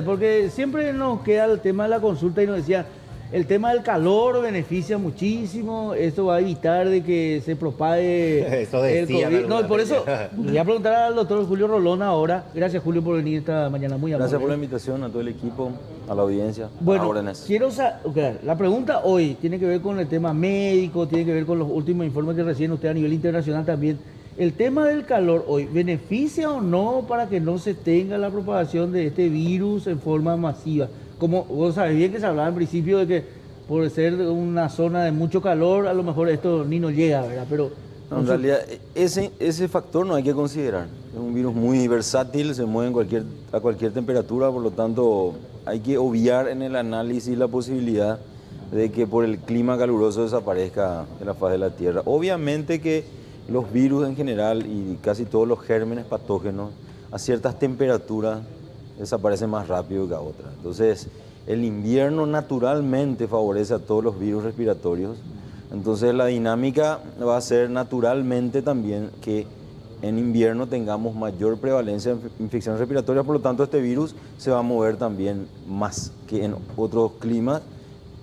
Porque siempre nos queda el tema de la consulta y nos decía, el tema del calor beneficia muchísimo, esto va a evitar de que se propague Eso el decían COVID. No, y alguna por vez. eso le voy a preguntar al doctor Julio Rolón ahora. Gracias, Julio, por venir esta mañana, muy amable. Gracias por la invitación a todo el equipo, a la audiencia. Bueno, órdenes. quiero saber, la pregunta hoy tiene que ver con el tema médico, tiene que ver con los últimos informes que recién usted a nivel internacional también. El tema del calor hoy, ¿beneficia o no para que no se tenga la propagación de este virus en forma masiva? Como vos sabés bien que se hablaba en principio de que por ser una zona de mucho calor, a lo mejor esto ni nos llega, ¿verdad? Pero No, en realidad, ese factor no hay que considerar. Es un virus muy versátil, se mueve a cualquier temperatura, por lo tanto hay que obviar en el análisis la posibilidad de que por el clima caluroso desaparezca de la faz de la Tierra. Obviamente que los virus en general y casi todos los gérmenes patógenos a ciertas temperaturas desaparecen más rápido que a otras. Entonces, el invierno naturalmente favorece a todos los virus respiratorios. Entonces, la dinámica va a ser naturalmente también que en invierno tengamos mayor prevalencia de infecciones respiratorias, por lo tanto este virus se va a mover también más que en otros climas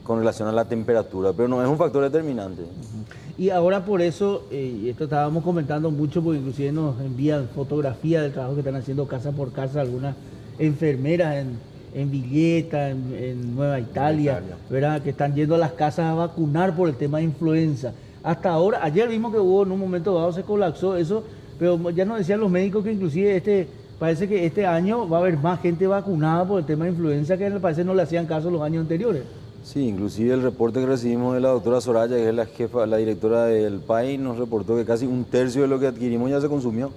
con relación a la temperatura, pero no es un factor determinante. y ahora por eso, y esto estábamos comentando mucho, porque inclusive nos envían fotografías del trabajo que están haciendo casa por casa algunas enfermeras en Villeta, en Nueva Italia, ¿verdad? Que están yendo a las casas a vacunar por el tema de influenza. Hasta ahora, ayer vimos que hubo en un momento dado, se colapsó eso, pero ya nos decían los médicos que inclusive parece que este año va a haber más gente vacunada por el tema de influenza que parece no le hacían caso los años anteriores. Sí, inclusive el reporte que recibimos de la doctora Soraya, que es la jefa, la directora del PAI, nos reportó que casi un tercio de lo que adquirimos ya se consumió.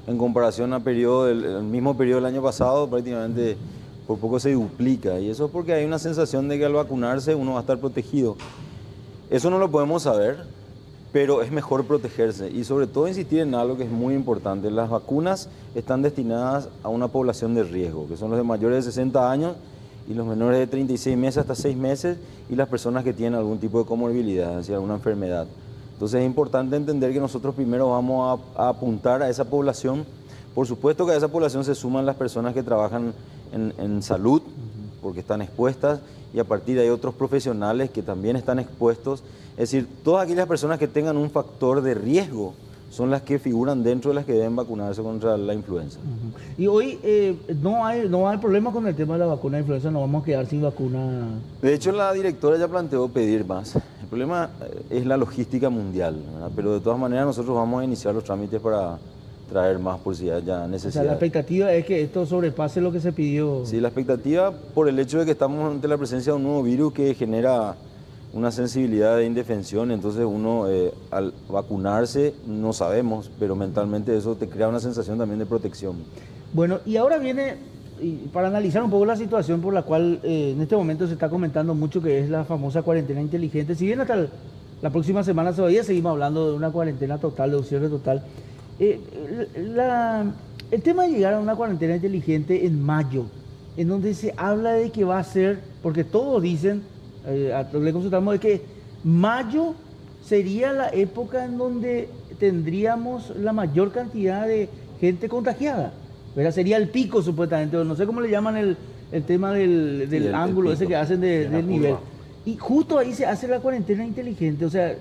En comparación al el mismo periodo del año pasado, prácticamente por poco se duplica. Y eso es porque hay una sensación de que al vacunarse uno va a estar protegido. Eso no lo podemos saber, pero es mejor protegerse. Y sobre todo insistir en algo que es muy importante. Las vacunas están destinadas a una población de riesgo, que son los de mayores de 60 años y los menores de 36 meses hasta 6 meses y las personas que tienen algún tipo de comorbilidad, es decir, alguna enfermedad. Entonces es importante entender que nosotros primero vamos a apuntar a esa población. Por supuesto que a esa población se suman las personas que trabajan en salud, porque están expuestas, y a partir de ahí otros profesionales que también están expuestos. Es decir, todas aquellas personas que tengan un factor de riesgo son las que figuran dentro de las que deben vacunarse contra la influenza. Y hoy no hay problema con el tema de la vacuna de influenza, no vamos a quedar sin vacuna. De hecho, la directora ya planteó pedir más. El problema es la logística mundial, ¿verdad? Pero de todas maneras nosotros vamos a iniciar los trámites para traer más por si haya necesidad. O sea, la expectativa es que esto sobrepase lo que se pidió. Sí, la expectativa por el hecho de que estamos ante la presencia de un nuevo virus que genera una sensibilidad de indefensión, entonces uno al vacunarse no sabemos, pero mentalmente eso te crea una sensación también de protección. Bueno, y ahora viene, para analizar un poco la situación por la cual en este momento se está comentando mucho, que es la famosa cuarentena inteligente. Si bien hasta la próxima semana todavía seguimos hablando de una cuarentena total, de un cierre total, el tema de llegar a una cuarentena inteligente en mayo, en donde se habla de que va a ser, porque todos dicen, le consultamos de que mayo sería la época en donde tendríamos la mayor cantidad de gente contagiada, ¿verdad? Sería el pico supuestamente, o no sé cómo le llaman el tema del Sí, ángulo el ese pico, que hacen de la del nivel. curva. Y justo ahí se hace la cuarentena inteligente, o sea,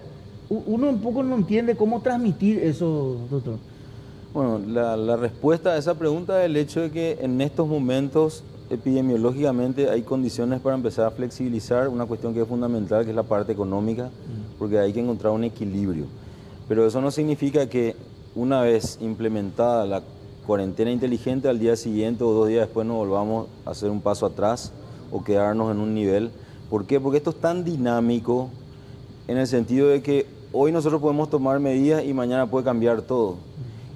uno un poco no entiende cómo transmitir eso, doctor. Bueno, la respuesta a esa pregunta es el hecho de que en estos momentos epidemiológicamente hay condiciones para empezar a flexibilizar una cuestión que es fundamental, que es la parte económica, porque hay que encontrar un equilibrio. Pero eso no significa que una vez implementada la cuarentena inteligente, al día siguiente o 2 días después nos volvamos a hacer un paso atrás o quedarnos en un nivel. ¿Por qué? Porque esto es tan dinámico en el sentido de que hoy nosotros podemos tomar medidas y mañana puede cambiar todo.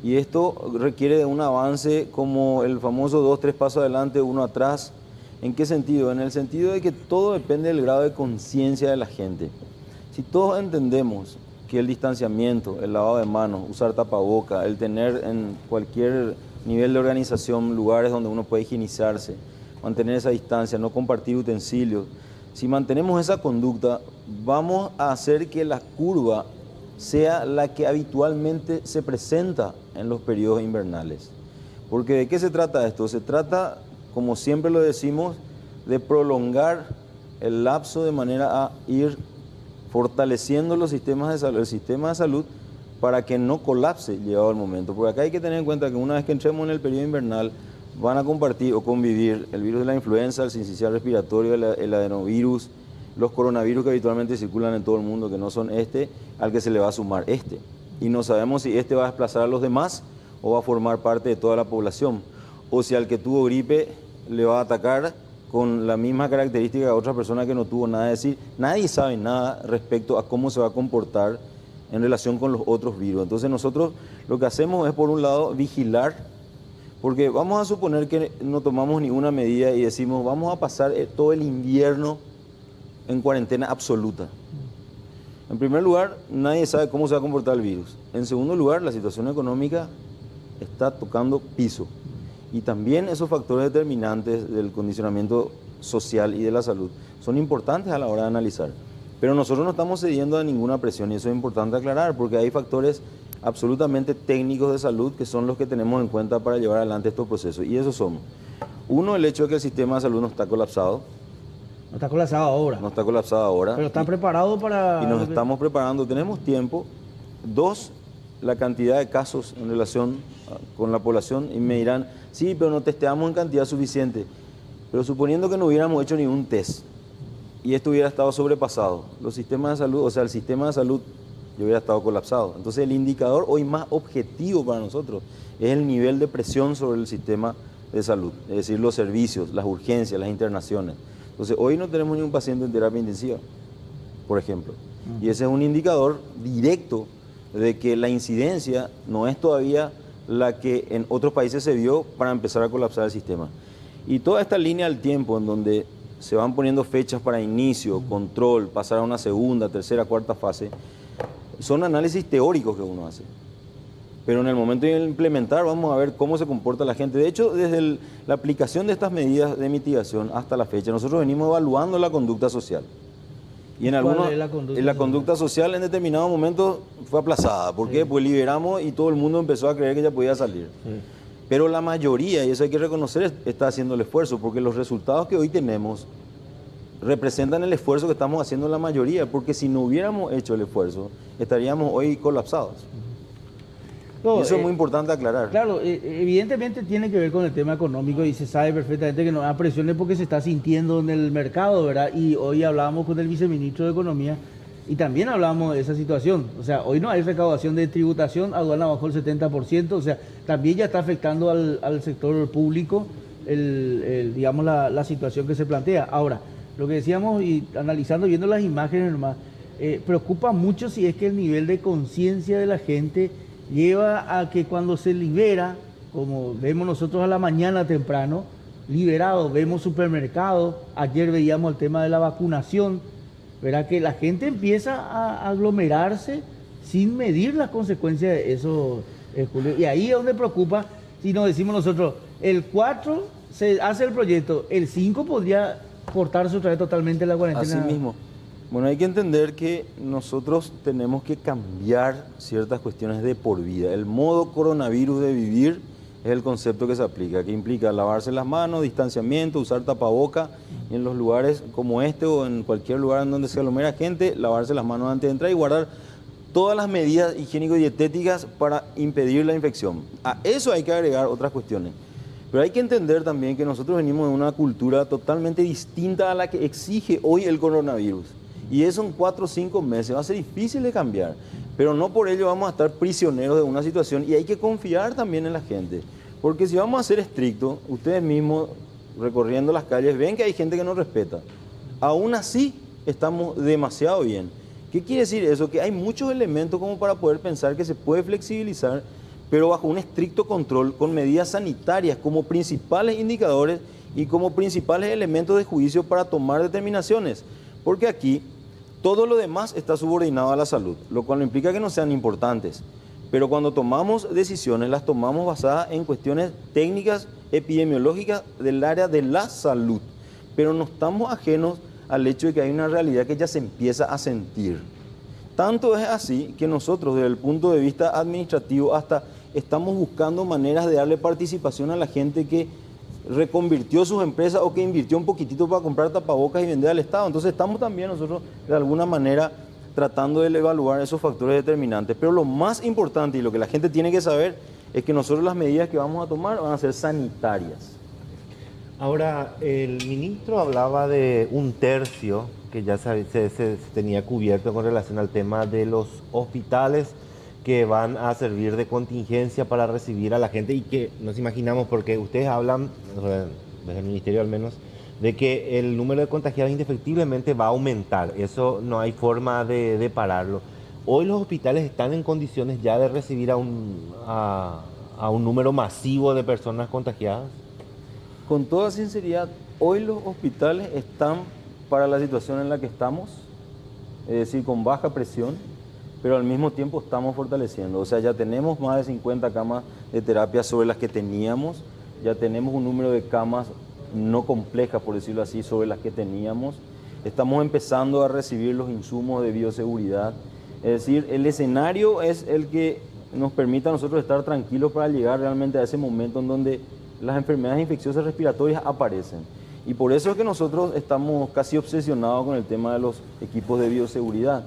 Y esto requiere de un avance como el famoso 2, 3 pasos adelante, 1 atrás. ¿En qué sentido? En el sentido de que todo depende del grado de conciencia de la gente. Si todos entendemos que el distanciamiento, el lavado de manos, usar tapaboca, el tener en cualquier nivel de organización lugares donde uno puede higienizarse, mantener esa distancia, no compartir utensilios, si mantenemos esa conducta, vamos a hacer que la curva sea la que habitualmente se presenta en los periodos invernales. Porque ¿de qué se trata esto? Se trata, como siempre lo decimos, de prolongar el lapso de manera a ir fortaleciendo los sistemas de salud, el sistema de salud, para que no colapse llegado el momento. Porque acá hay que tener en cuenta que una vez que entremos en el periodo invernal, van a compartir o convivir el virus de la influenza, el sincicial respiratorio, el adenovirus, los coronavirus que habitualmente circulan en todo el mundo, que no son al que se le va a sumar este. Y no sabemos si va a desplazar a los demás o va a formar parte de toda la población. O si al que tuvo gripe le va a atacar con la misma característica a otra persona que no tuvo nada que decir. Nadie sabe nada respecto a cómo se va a comportar en relación con los otros virus. Entonces nosotros lo que hacemos es, por un lado, vigilar, porque vamos a suponer que no tomamos ninguna medida y decimos vamos a pasar todo el invierno en cuarentena absoluta. En primer lugar, nadie sabe cómo se va a comportar el virus. En segundo lugar, la situación económica está tocando piso. Y también esos factores determinantes del condicionamiento social y de la salud son importantes a la hora de analizar. Pero nosotros no estamos cediendo a ninguna presión y eso es importante aclarar, porque hay factores absolutamente técnicos de salud que son los que tenemos en cuenta para llevar adelante estos procesos. Y esos son: uno, el hecho de que el sistema de salud no está colapsado. No está colapsado ahora. No está colapsado ahora. Pero está preparado para... Y nos estamos preparando, tenemos tiempo. Dos, la cantidad de casos en relación con la población. Y me dirán, sí, pero no testeamos en cantidad suficiente. Pero suponiendo que no hubiéramos hecho ningún test y esto hubiera estado sobrepasado, los sistemas de salud, o sea, el sistema de salud ya hubiera estado colapsado. Entonces el indicador hoy más objetivo para nosotros es el nivel de presión sobre el sistema de salud, es decir, los servicios, las urgencias, las internaciones. Entonces hoy no tenemos ni un paciente en terapia intensiva, por ejemplo. Y ese es un indicador directo de que la incidencia no es todavía la que en otros países se vio para empezar a colapsar el sistema. Y toda esta línea del tiempo en donde se van poniendo fechas para inicio, control, pasar a una segunda, tercera, cuarta fase, son análisis teóricos que uno hace. Pero en el momento de implementar vamos a ver cómo se comporta la gente. De hecho, desde la aplicación de estas medidas de mitigación hasta la fecha, nosotros venimos evaluando la conducta social. Y en algunos, la conducta social en determinados momentos fue aplazada. ¿Por qué? Pues liberamos y todo el mundo empezó a creer que ya podía salir. Sí. Pero la mayoría, y eso hay que reconocer, está haciendo el esfuerzo, porque los resultados que hoy tenemos representan el esfuerzo que estamos haciendo la mayoría, porque si no hubiéramos hecho el esfuerzo, estaríamos hoy colapsados. No, y eso es muy importante aclarar. Claro, evidentemente tiene que ver con el tema económico y se sabe perfectamente que no hay presiones porque se está sintiendo en el mercado, ¿verdad? Y hoy hablábamos con el viceministro de Economía y también hablamos de esa situación. O sea, hoy no hay recaudación de tributación, aduana bajó el 70%, o sea, también ya está afectando al sector público digamos, la situación que se plantea. Ahora, lo que decíamos y analizando, viendo las imágenes nomás, preocupa mucho si es que el nivel de conciencia de la gente lleva a que cuando se libera, como vemos nosotros a la mañana temprano, liberado, vemos supermercados, ayer veíamos el tema de la vacunación, verá que la gente empieza a aglomerarse sin medir las consecuencias de eso, Julio. Y ahí es donde preocupa, si nos decimos nosotros, el 4 se hace el proyecto, el 5 podría cortarse otra vez totalmente la cuarentena. Así mismo. Bueno, hay que entender que nosotros tenemos que cambiar ciertas cuestiones de por vida. El modo coronavirus de vivir es el concepto que se aplica, que implica lavarse las manos, distanciamiento, usar tapaboca, y en los lugares como este o en cualquier lugar en donde se aglomera gente, lavarse las manos antes de entrar y guardar todas las medidas higiénico-dietéticas para impedir la infección. A eso hay que agregar otras cuestiones. Pero hay que entender también que nosotros venimos de una cultura totalmente distinta a la que exige hoy el coronavirus. Y eso en 4 o 5 meses va a ser difícil de cambiar, pero no por ello vamos a estar prisioneros de una situación y hay que confiar también en la gente. Porque si vamos a ser estrictos, ustedes mismos recorriendo las calles ven que hay gente que no respeta. Aún así estamos demasiado bien. ¿Qué quiere decir eso? Que hay muchos elementos como para poder pensar que se puede flexibilizar, pero bajo un estricto control, con medidas sanitarias como principales indicadores y como principales elementos de juicio para tomar determinaciones. Porque aquí todo lo demás está subordinado a la salud, lo cual no implica que no sean importantes. Pero cuando tomamos decisiones, las tomamos basadas en cuestiones técnicas, epidemiológicas del área de la salud. Pero no estamos ajenos al hecho de que hay una realidad que ya se empieza a sentir. Tanto es así que nosotros, desde el punto de vista administrativo, hasta estamos buscando maneras de darle participación a la gente que reconvirtió sus empresas o que invirtió un poquitito para comprar tapabocas y vender al Estado. Entonces estamos también nosotros de alguna manera tratando de evaluar esos factores determinantes. Pero lo más importante y lo que la gente tiene que saber es que nosotros las medidas que vamos a tomar van a ser sanitarias. Ahora, el ministro hablaba de un tercio que ya se tenía cubierto con relación al tema de los hospitales que van a servir de contingencia para recibir a la gente y que nos imaginamos, porque ustedes hablan, desde el ministerio al menos, de que el número de contagiados indefectiblemente va a aumentar. Eso no hay forma de pararlo. Hoy los hospitales están en condiciones ya de recibir a un número masivo de personas contagiadas. Con toda sinceridad, hoy los hospitales están para la situación en la que estamos, es decir, con baja presión, pero al mismo tiempo estamos fortaleciendo. O sea, ya tenemos más de 50 camas de terapia sobre las que teníamos, ya tenemos un número de camas no complejas, por decirlo así, sobre las que teníamos. Estamos empezando a recibir los insumos de bioseguridad. Es decir, el escenario es el que nos permite a nosotros estar tranquilos para llegar realmente a ese momento en donde las enfermedades infecciosas respiratorias aparecen. Y por eso es que nosotros estamos casi obsesionados con el tema de los equipos de bioseguridad.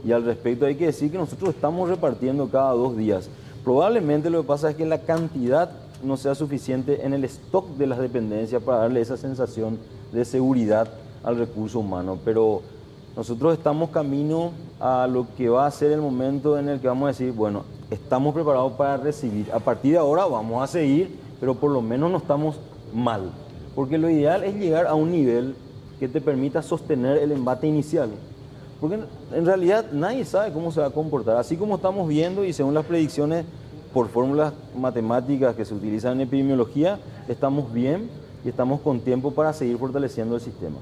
Y al respecto hay que decir que nosotros estamos repartiendo cada 2 días. Probablemente lo que pasa es que la cantidad no sea suficiente en el stock de las dependencias para darle esa sensación de seguridad al recurso humano. Pero nosotros estamos camino a lo que va a ser el momento en el que vamos a decir, bueno, estamos preparados para recibir. A partir de ahora vamos a seguir, pero por lo menos no estamos mal. Porque lo ideal es llegar a un nivel que te permita sostener el embate inicial. Porque en realidad nadie sabe cómo se va a comportar. Así como estamos viendo y según las predicciones por fórmulas matemáticas que se utilizan en epidemiología, estamos bien y estamos con tiempo para seguir fortaleciendo el sistema.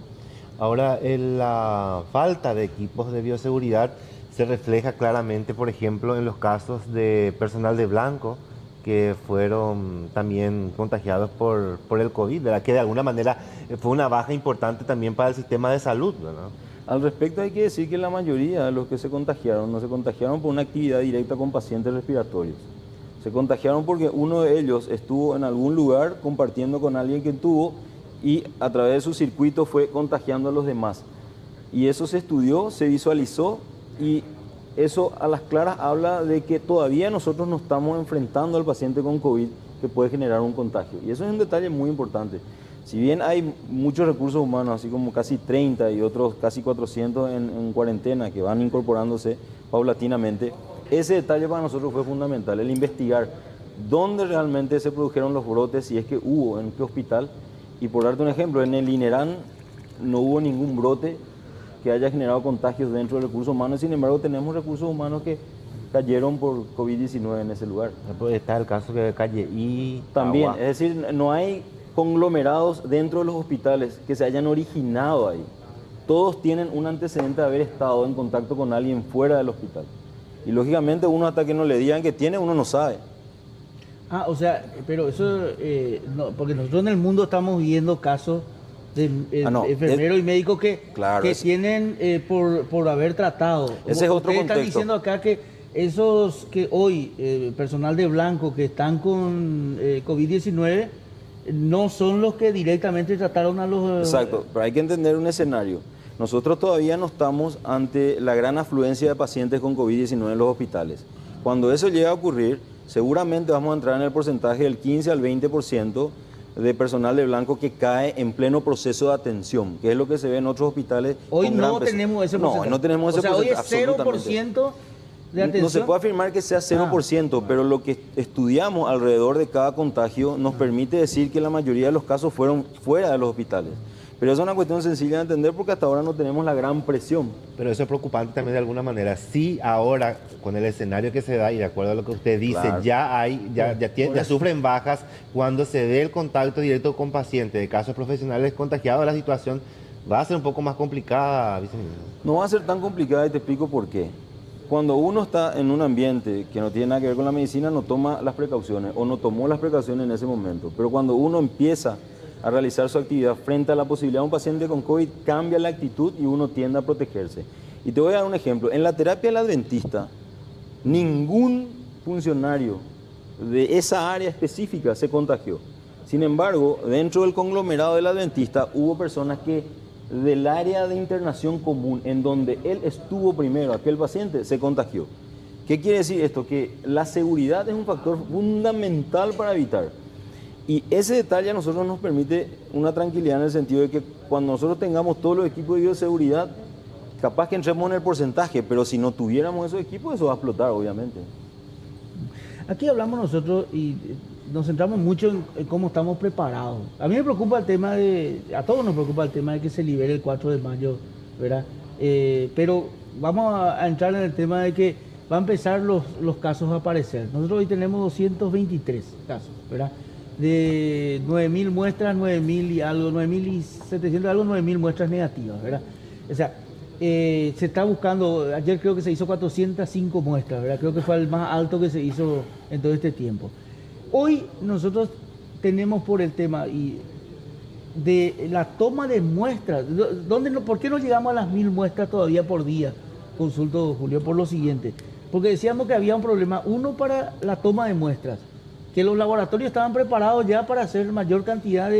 Ahora, la falta de equipos de bioseguridad se refleja claramente, por ejemplo, en los casos de personal de blanco que fueron también contagiados por el COVID, ¿verdad? Que de alguna manera fue una baja importante también para el sistema de salud, ¿verdad? Al respecto hay que decir que la mayoría de los que se contagiaron no se contagiaron por una actividad directa con pacientes respiratorios. Se contagiaron porque uno de ellos estuvo en algún lugar compartiendo con alguien que tuvo y a través de su circuito fue contagiando a los demás. Y eso se estudió, se visualizó y eso a las claras habla de que todavía nosotros no estamos enfrentando al paciente con COVID que puede generar un contagio. Y eso es un detalle muy importante. Si bien hay muchos recursos humanos, así como casi 30 y otros casi 400 en cuarentena que van incorporándose paulatinamente, ese detalle para nosotros fue fundamental, el investigar dónde realmente se produjeron los brotes, si es que hubo, en qué hospital. Y por darte un ejemplo, en el INERAN no hubo ningún brote que haya generado contagios dentro del recurso humano, sin embargo tenemos recursos humanos que cayeron por COVID-19 en ese lugar. Está el caso de Calle y también, Agua. es decir, no hay conglomerados dentro de los hospitales que se hayan originado ahí. Todos tienen un antecedente de haber estado en contacto con alguien fuera del hospital. Y lógicamente uno hasta que no le digan que tiene, uno no sabe. Ah, o sea, pero eso, no, porque nosotros en el mundo estamos viendo casos de enfermeros y médicos que tienen por haber tratado. Ese es otro Ustedes contexto. están diciendo acá que esos que hoy, personal de blanco que están con COVID-19, no son los que directamente trataron a los... Exacto, pero hay que entender un escenario. Nosotros todavía no estamos ante la gran afluencia de pacientes con COVID-19 en los hospitales. Cuando eso llega a ocurrir, seguramente vamos a entrar en el porcentaje del 15 al 20% de personal de blanco que cae en pleno proceso de atención, que es lo que se ve en otros hospitales. Hoy no tenemos ese porcentaje. No tenemos ese porcentaje. O sea, hoy es 0% de atención. No se puede afirmar que sea 0%, pero lo que estudiamos alrededor de cada contagio nos permite decir que la mayoría de los casos fueron fuera de los hospitales. Pero eso es una cuestión sencilla de entender porque hasta ahora no tenemos la gran presión. Pero eso es preocupante también de alguna manera. Sí, ahora, con el escenario que se da, y de acuerdo a lo que usted dice, claro, ya sufren bajas cuando se dé el contacto directo con pacientes de casos profesionales contagiados, la situación va a ser un poco más complicada, viceministro. No va a ser tan complicada y te explico por qué. Cuando uno está en un ambiente que no tiene nada que ver con la medicina, no toma las precauciones o no tomó las precauciones en ese momento. Pero cuando uno empieza a realizar su actividad frente a la posibilidad de un paciente con COVID, cambia la actitud y uno tiende a protegerse. Y te voy a dar un ejemplo. En la terapia del adventista, ningún funcionario de esa área específica se contagió. Sin embargo, dentro del conglomerado del adventista hubo personas que del área de internación común, en donde él estuvo primero, aquel paciente, se contagió. ¿Qué quiere decir esto? Que la seguridad es un factor fundamental para evitar. Y ese detalle a nosotros nos permite una tranquilidad en el sentido de que cuando nosotros tengamos todos los equipos de bioseguridad, capaz que entremos en el porcentaje, pero si no tuviéramos esos equipos, eso va a explotar, obviamente. Aquí hablamos nosotros y nos centramos mucho en cómo estamos preparados. A mí me preocupa el tema a todos nos preocupa el tema de que se libere el 4 de mayo, ¿verdad? Pero vamos a entrar en el tema de que va a empezar los casos a aparecer. Nosotros hoy tenemos 223 casos, ¿verdad? De 9.000 muestras, 9.000 y algo, 9.700 algo, 9.000 muestras negativas, ¿verdad? O sea, se está buscando, ayer creo que se hizo 405 muestras, ¿verdad? Creo que fue el más alto que se hizo en todo este tiempo. Hoy nosotros tenemos por el tema de la toma de muestras, ¿por qué no llegamos a las 1.000 muestras todavía por día? Consulto, Julio, por lo siguiente. Porque decíamos que había un problema, uno para la toma de muestras, que los laboratorios estaban preparados ya para hacer mayor cantidad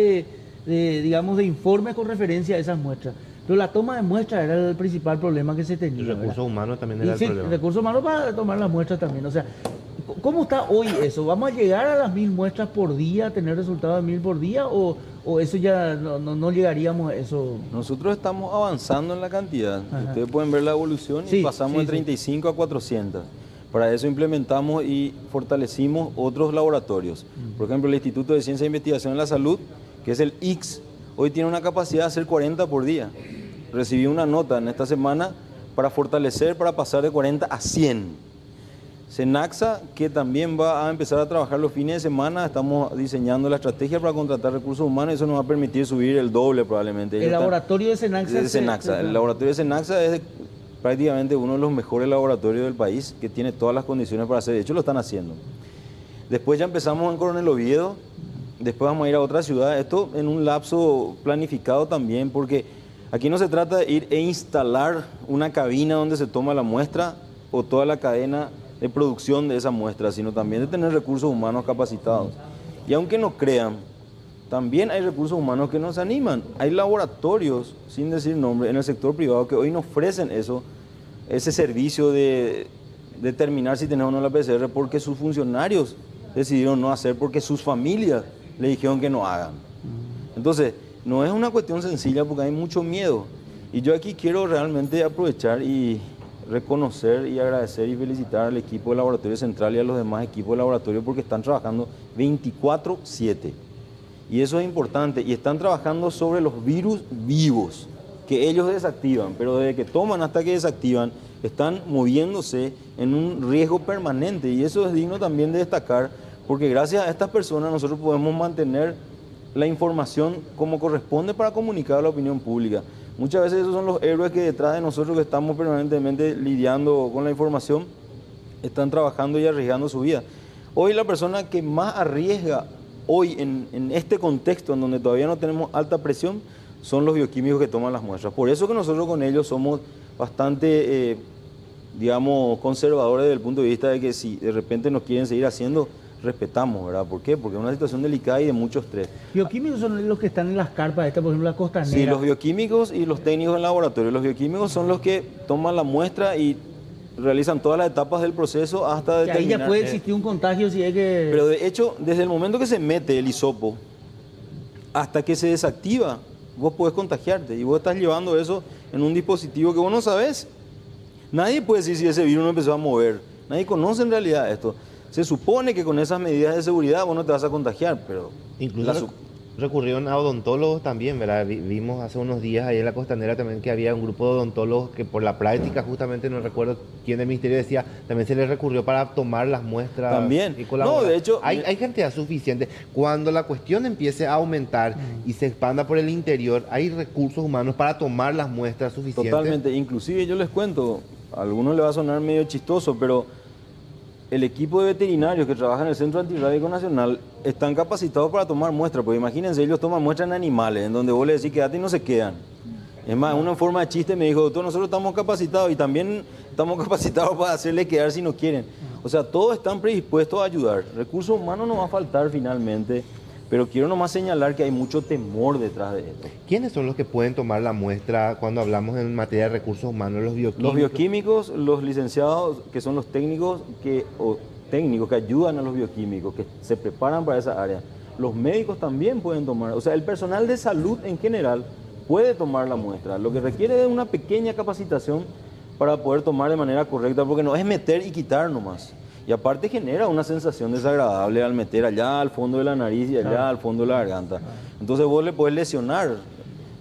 digamos, de informes con referencia a esas muestras. Pero la toma de muestras era el principal problema que se tenía. El recurso humano también era el problema. El recurso humano para tomar las muestras también. O sea, ¿cómo está hoy eso? ¿Vamos a llegar a las 1.000 muestras por día, tener resultados de 1.000 por día? ¿O eso ya no llegaríamos a eso? Nosotros estamos avanzando en la cantidad. Ajá. Ustedes pueden ver la evolución y pasamos de 35 a 400. Para eso implementamos y fortalecimos otros laboratorios. Por ejemplo, el Instituto de Ciencia e Investigación en la Salud, que es el ICS, hoy tiene una capacidad de hacer 40 por día. Recibí una nota en esta semana para fortalecer, para pasar de 40 a 100. Senaxa, que también va a empezar a trabajar los fines de semana, estamos diseñando la estrategia para contratar recursos humanos y eso nos va a permitir subir el doble probablemente. ¿El laboratorio de Senaxa? El laboratorio de Senaxa es prácticamente uno de los mejores laboratorios del país, que tiene todas las condiciones para hacer. De hecho, lo están haciendo. Después ya empezamos en Coronel Oviedo, después vamos a ir a otra ciudad. Esto en un lapso planificado también, porque aquí no se trata de ir e instalar una cabina donde se toma la muestra o toda la cadena de producción de esa muestra, sino también de tener recursos humanos capacitados. Y aunque no crean, también hay recursos humanos que nos animan. Hay laboratorios, sin decir nombre, en el sector privado que hoy nos ofrecen ese servicio de determinar si tenemos o no la PCR porque sus funcionarios decidieron no hacer, porque sus familias le dijeron que no hagan. Entonces, no es una cuestión sencilla porque hay mucho miedo. Y yo aquí quiero realmente aprovechar y reconocer y agradecer y felicitar al equipo de Laboratorio Central y a los demás equipos de laboratorio porque están trabajando 24/7. Y eso es importante. Y están trabajando sobre los virus vivos que ellos desactivan, pero desde que toman hasta que desactivan, están moviéndose en un riesgo permanente. Y eso es digno también de destacar porque gracias a estas personas nosotros podemos mantener la información como corresponde para comunicar a la opinión pública. Muchas veces esos son los héroes que detrás de nosotros que estamos permanentemente lidiando con la información, están trabajando y arriesgando su vida. Hoy la persona que más arriesga hoy en este contexto en donde todavía no tenemos alta presión son los bioquímicos que toman las muestras. Por eso que nosotros con ellos somos bastante, digamos, conservadores desde el punto de vista de que si de repente nos quieren seguir haciendo, respetamos, ¿verdad? ¿Por qué? Porque es una situación delicada y de mucho estrés. ¿Bioquímicos son los que están en las carpas por ejemplo, la costanera? Sí, los bioquímicos y los técnicos en laboratorio. Los bioquímicos son los que toman la muestra y realizan todas las etapas del proceso hasta determinar. Ahí ya puede existir un contagio si hay que... Pero de hecho, desde el momento que se mete el hisopo hasta que se desactiva, vos podés contagiarte y vos estás llevando eso en un dispositivo que vos no sabés. Nadie puede decir si ese virus no empezó a mover. Nadie conoce en realidad esto. Se supone que con esas medidas de seguridad vos no te vas a contagiar, pero... Incluso recurrieron a odontólogos también, ¿verdad? Vimos hace unos días ahí en la costanera también que había un grupo de odontólogos que por la práctica, justamente no recuerdo quién del ministerio decía, también se les recurrió para tomar las muestras. También. Y colaborar. No, de hecho... Hay cantidad suficiente. Cuando la cuestión empiece a aumentar y se expanda por el interior, hay recursos humanos para tomar las muestras suficientes. Totalmente. Inclusive yo les cuento, a algunos les va a sonar medio chistoso, pero... El equipo de veterinarios que trabaja en el Centro Antirrábico Nacional están capacitados para tomar muestras, porque imagínense, ellos toman muestras en animales, en donde vos le decís quédate y no se quedan. Es más, una forma de chiste me dijo, doctor, nosotros estamos capacitados y también estamos capacitados para hacerle quedar si no quieren. O sea, todos están predispuestos a ayudar. Recursos humanos no va a faltar finalmente. Pero quiero nomás señalar que hay mucho temor detrás de esto. ¿Quiénes son los que pueden tomar la muestra cuando hablamos en materia de recursos humanos? Los bioquímicos. Los bioquímicos, los licenciados, que son los técnicos técnicos que ayudan a los bioquímicos, que se preparan para esa área. Los médicos también pueden tomar, o sea, el personal de salud en general puede tomar la muestra. Lo que requiere es una pequeña capacitación para poder tomar de manera correcta, porque no es meter y quitar nomás. Y aparte genera una sensación desagradable al meter allá al fondo de la nariz y allá al fondo de la garganta. Entonces vos le podés lesionar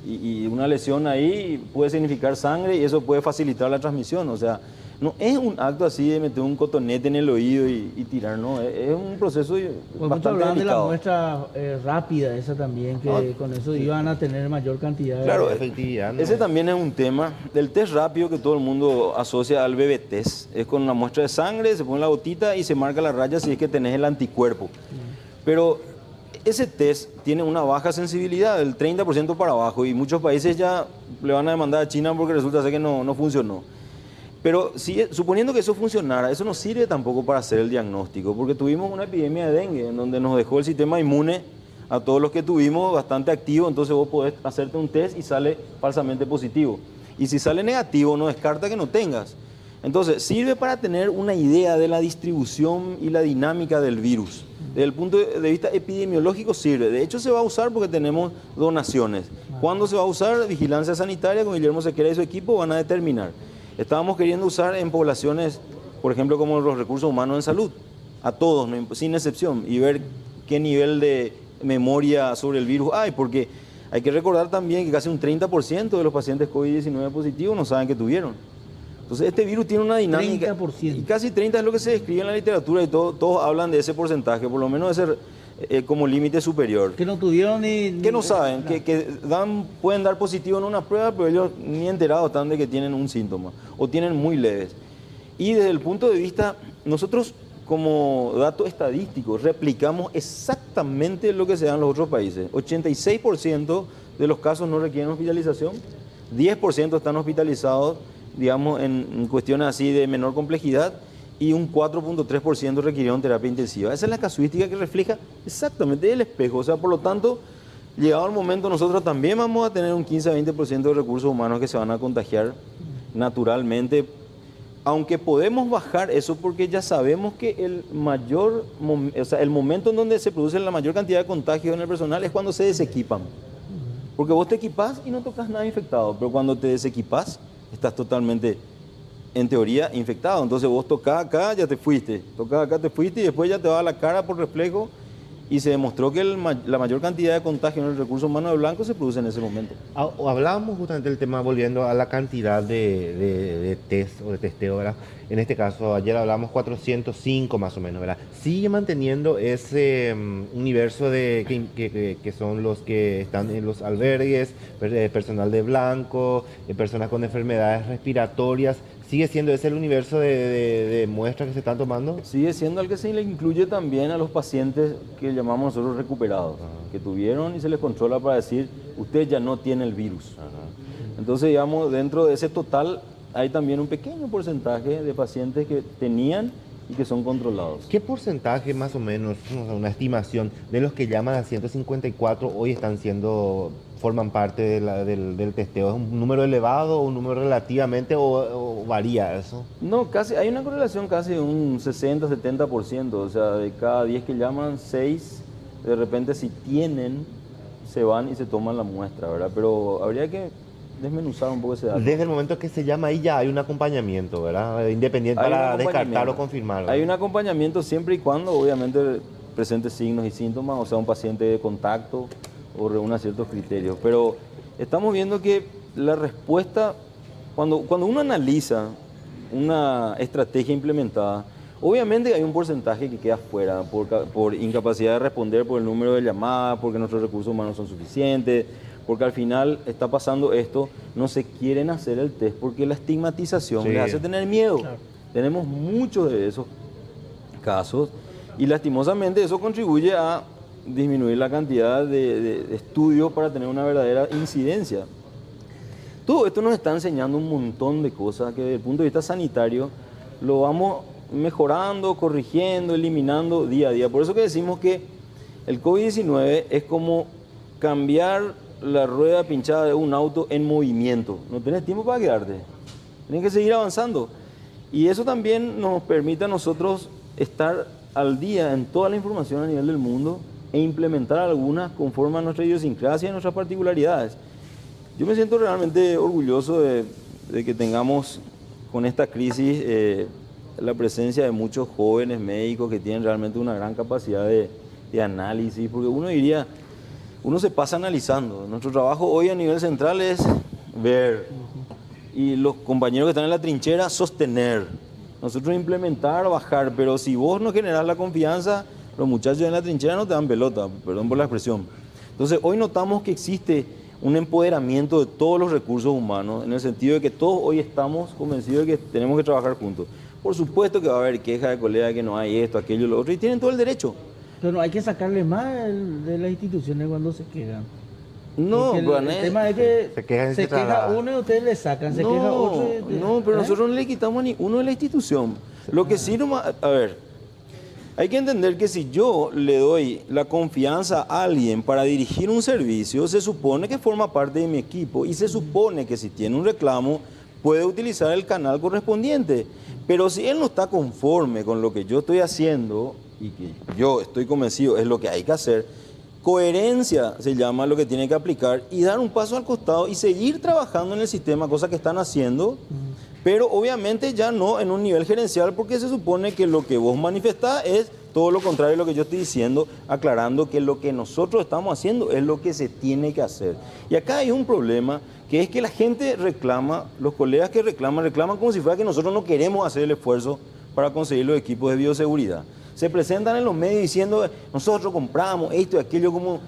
y una lesión ahí puede significar sangre y eso puede facilitar la transmisión. O sea, no es un acto así de meter un cotonete en el oído y tirar, no. Es un proceso Pues bastante hablaban de la delicado. muestra rápida, esa también, que con eso iban a tener mayor cantidad de... Claro, efectividad, ¿no? ese también es un tema. El test rápido que todo el mundo asocia al bebé test. Es con una muestra de sangre, se pone la gotita y se marca la raya si es que tenés el anticuerpo. Pero ese test tiene una baja sensibilidad, del 30% para abajo, y muchos países ya le van a demandar a China porque resulta ser que no funcionó. Pero suponiendo que eso funcionara, eso no sirve tampoco para hacer el diagnóstico, porque tuvimos una epidemia de dengue en donde nos dejó el sistema inmune a todos los que tuvimos bastante activo, entonces vos podés hacerte un test y sale falsamente positivo. Y si sale negativo, no descarta que no tengas. Entonces, sirve para tener una idea de la distribución y la dinámica del virus. Desde el punto de vista epidemiológico sirve. De hecho, se va a usar porque tenemos donaciones. ¿Cuándo se va a usar? Vigilancia sanitaria con Guillermo Sequera y su equipo van a determinar. Estábamos queriendo usar en poblaciones, por ejemplo, como los recursos humanos en salud, a todos, sin excepción, y ver qué nivel de memoria sobre el virus hay, porque hay que recordar también que casi un 30% de los pacientes COVID-19 positivos no saben que tuvieron. Entonces, este virus tiene una dinámica. 30%. Y casi 30% es lo que se describe en la literatura y todos hablan de ese porcentaje, por lo menos ese como límite superior. Que no tuvieron ni... Que no saben, que pueden dar positivo en una prueba, pero ellos ni enterados están de que tienen un síntoma o tienen muy leves. Y desde el punto de vista, nosotros como dato estadístico replicamos exactamente lo que se da en los otros países. 86% de los casos no requieren hospitalización, 10% están hospitalizados, digamos, en cuestiones así de menor complejidad, y un 4.3% requirieron terapia intensiva. Esa es la casuística que refleja exactamente el espejo. O sea, por lo tanto, llegado el momento, nosotros también vamos a tener un 15 a 20% de recursos humanos que se van a contagiar naturalmente, aunque podemos bajar eso porque ya sabemos que el momento en donde se produce la mayor cantidad de contagios en el personal es cuando se desequipan. Porque vos te equipás y no tocas nada infectado, pero cuando te desequipás, estás totalmente, en teoría, infectado. Entonces vos tocás acá, ya te fuiste, tocás acá, te fuiste y después ya te va a la cara por reflejo y se demostró que la mayor cantidad de contagio en el recurso humano de blanco se produce en ese momento. Hablábamos justamente del tema, volviendo a la cantidad de test o de testeo, ¿verdad? En este caso, ayer hablamos 405 más o menos, ¿verdad? Sigue manteniendo ese universo que son los que están en los albergues, personal de blanco, personas con enfermedades respiratorias. ¿Sigue siendo ese el universo de muestras que se están tomando? Sigue siendo al que se le incluye también a los pacientes que llamamos nosotros recuperados, que tuvieron y se les controla para decir, usted ya no tiene el virus. Entonces, digamos, dentro de ese total hay también un pequeño porcentaje de pacientes que tenían y que son controlados. ¿Qué porcentaje más o menos, una estimación, de los que llaman a 154 hoy forman parte del testeo? ¿Es un número elevado o un número relativamente o varía eso? No, casi, hay una correlación casi de un 60-70%, o sea, de cada 10 que llaman, 6 de repente si tienen, se van y se toman la muestra, ¿verdad? Pero habría que desmenuzar un poco ese dato. Desde el momento que se llama ahí ya hay un acompañamiento, ¿verdad? Independiente para descartar o confirmar, ¿verdad? Hay un acompañamiento siempre y cuando obviamente presente signos y síntomas, o sea, un paciente de contacto o reúna ciertos criterios. Pero estamos viendo que la respuesta, cuando uno analiza una estrategia implementada, obviamente hay un porcentaje que queda fuera por incapacidad de responder, por el número de llamadas, porque nuestros recursos humanos son suficientes, porque al final está pasando esto, no se quieren hacer el test porque la estigmatización les hace tener miedo. Claro. Tenemos muchos de esos casos y lastimosamente eso contribuye a disminuir la cantidad de estudios para tener una verdadera incidencia. Todo esto nos está enseñando un montón de cosas que desde el punto de vista sanitario lo vamos mejorando, corrigiendo, eliminando día a día. Por eso que decimos que El COVID-19 es como cambiar la rueda pinchada de un auto en movimiento. No tenés tiempo para quedarte. Tienes que seguir avanzando. Y eso también nos permite a nosotros estar al día en toda la información a nivel del mundo e implementar algunas conforme a nuestra idiosincrasia y nuestras particularidades. Yo me siento realmente orgulloso de que tengamos con esta crisis la presencia de muchos jóvenes médicos que tienen realmente una gran capacidad de análisis, porque uno diría, uno se pasa analizando. Nuestro trabajo hoy a nivel central es ver, y los compañeros que están en la trinchera sostener. Nosotros implementar, bajar, pero si vos no generás la confianza, los muchachos en la trinchera no te dan pelota, perdón por la expresión. Entonces hoy notamos que existe un empoderamiento de todos los recursos humanos, en el sentido de que todos hoy estamos convencidos de que tenemos que trabajar juntos. Por supuesto que va a haber quejas de colegas que no hay esto, aquello, lo otro, y tienen todo el derecho. Pero no hay que sacarle más de las instituciones cuando se quejan. No, el tema es que se queja uno y ustedes le sacan, se queja otro. No, pero nosotros no le quitamos a ni uno de la institución. Lo que sí, a ver, hay que entender que si yo le doy la confianza a alguien para dirigir un servicio, se supone que forma parte de mi equipo y se supone que si tiene un reclamo puede utilizar el canal correspondiente. Pero si él no está conforme con lo que yo estoy haciendo y que yo estoy convencido es lo que hay que hacer, coherencia se llama lo que tiene que aplicar y dar un paso al costado y seguir trabajando en el sistema, cosa que están haciendo, pero obviamente ya no en un nivel gerencial, porque se supone que lo que vos manifestás es todo lo contrario de lo que yo estoy diciendo, aclarando que lo que nosotros estamos haciendo es lo que se tiene que hacer. Y acá hay un problema, que es que la gente reclama, los colegas que reclaman como si fuera que nosotros no queremos hacer el esfuerzo para conseguir los equipos de bioseguridad. Se presentan en los medios diciendo, nosotros compramos esto y aquello, como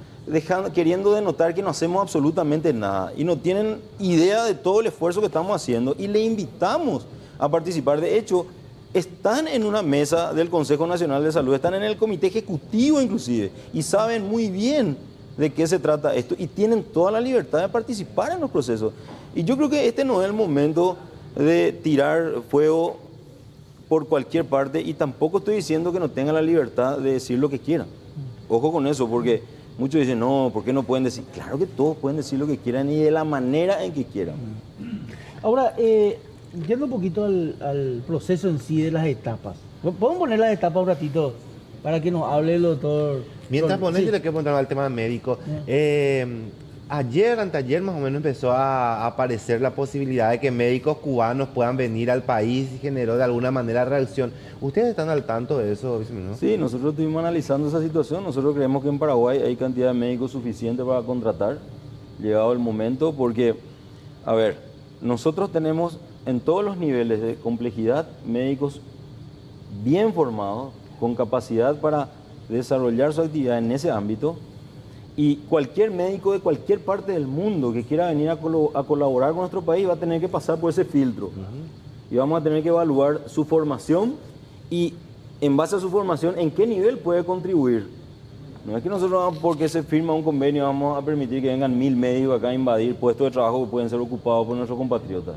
queriendo denotar que no hacemos absolutamente nada. Y no tienen idea de todo el esfuerzo que estamos haciendo y le invitamos a participar. De hecho, están en una mesa del Consejo Nacional de Salud, están en el comité ejecutivo inclusive, y saben muy bien de qué se trata esto y tienen toda la libertad de participar en los procesos. Y yo creo que este no es el momento de tirar fuego por cualquier parte, y tampoco estoy diciendo que no tengan la libertad de decir lo que quieran. Ojo con eso, porque muchos dicen, no, ¿por qué no pueden decir? Claro que todos pueden decir lo que quieran y de la manera en que quieran. Ahora, yendo un poquito al proceso en sí de las etapas. ¿Podemos poner las etapas un ratito para que nos hable el doctor? Mientras pones, sí. yo le quiero preguntar al tema médico. Anteayer más o menos empezó a aparecer la posibilidad de que médicos cubanos puedan venir al país y generó de alguna manera reacción. ¿Ustedes están al tanto de eso, viceministro? Sí, nosotros estuvimos analizando esa situación. Nosotros creemos que en Paraguay hay cantidad de médicos suficiente para contratar, llegado el momento, porque, a ver, nosotros tenemos en todos los niveles de complejidad médicos bien formados, con capacidad para desarrollar su actividad en ese ámbito. Y cualquier médico de cualquier parte del mundo que quiera venir a colaborar con nuestro país va a tener que pasar por ese filtro. Y vamos a tener que evaluar su formación y, en base a su formación, en qué nivel puede contribuir. No es que nosotros, porque se firma un convenio, vamos a permitir que vengan 1000 médicos acá a invadir puestos de trabajo que pueden ser ocupados por nuestros compatriotas.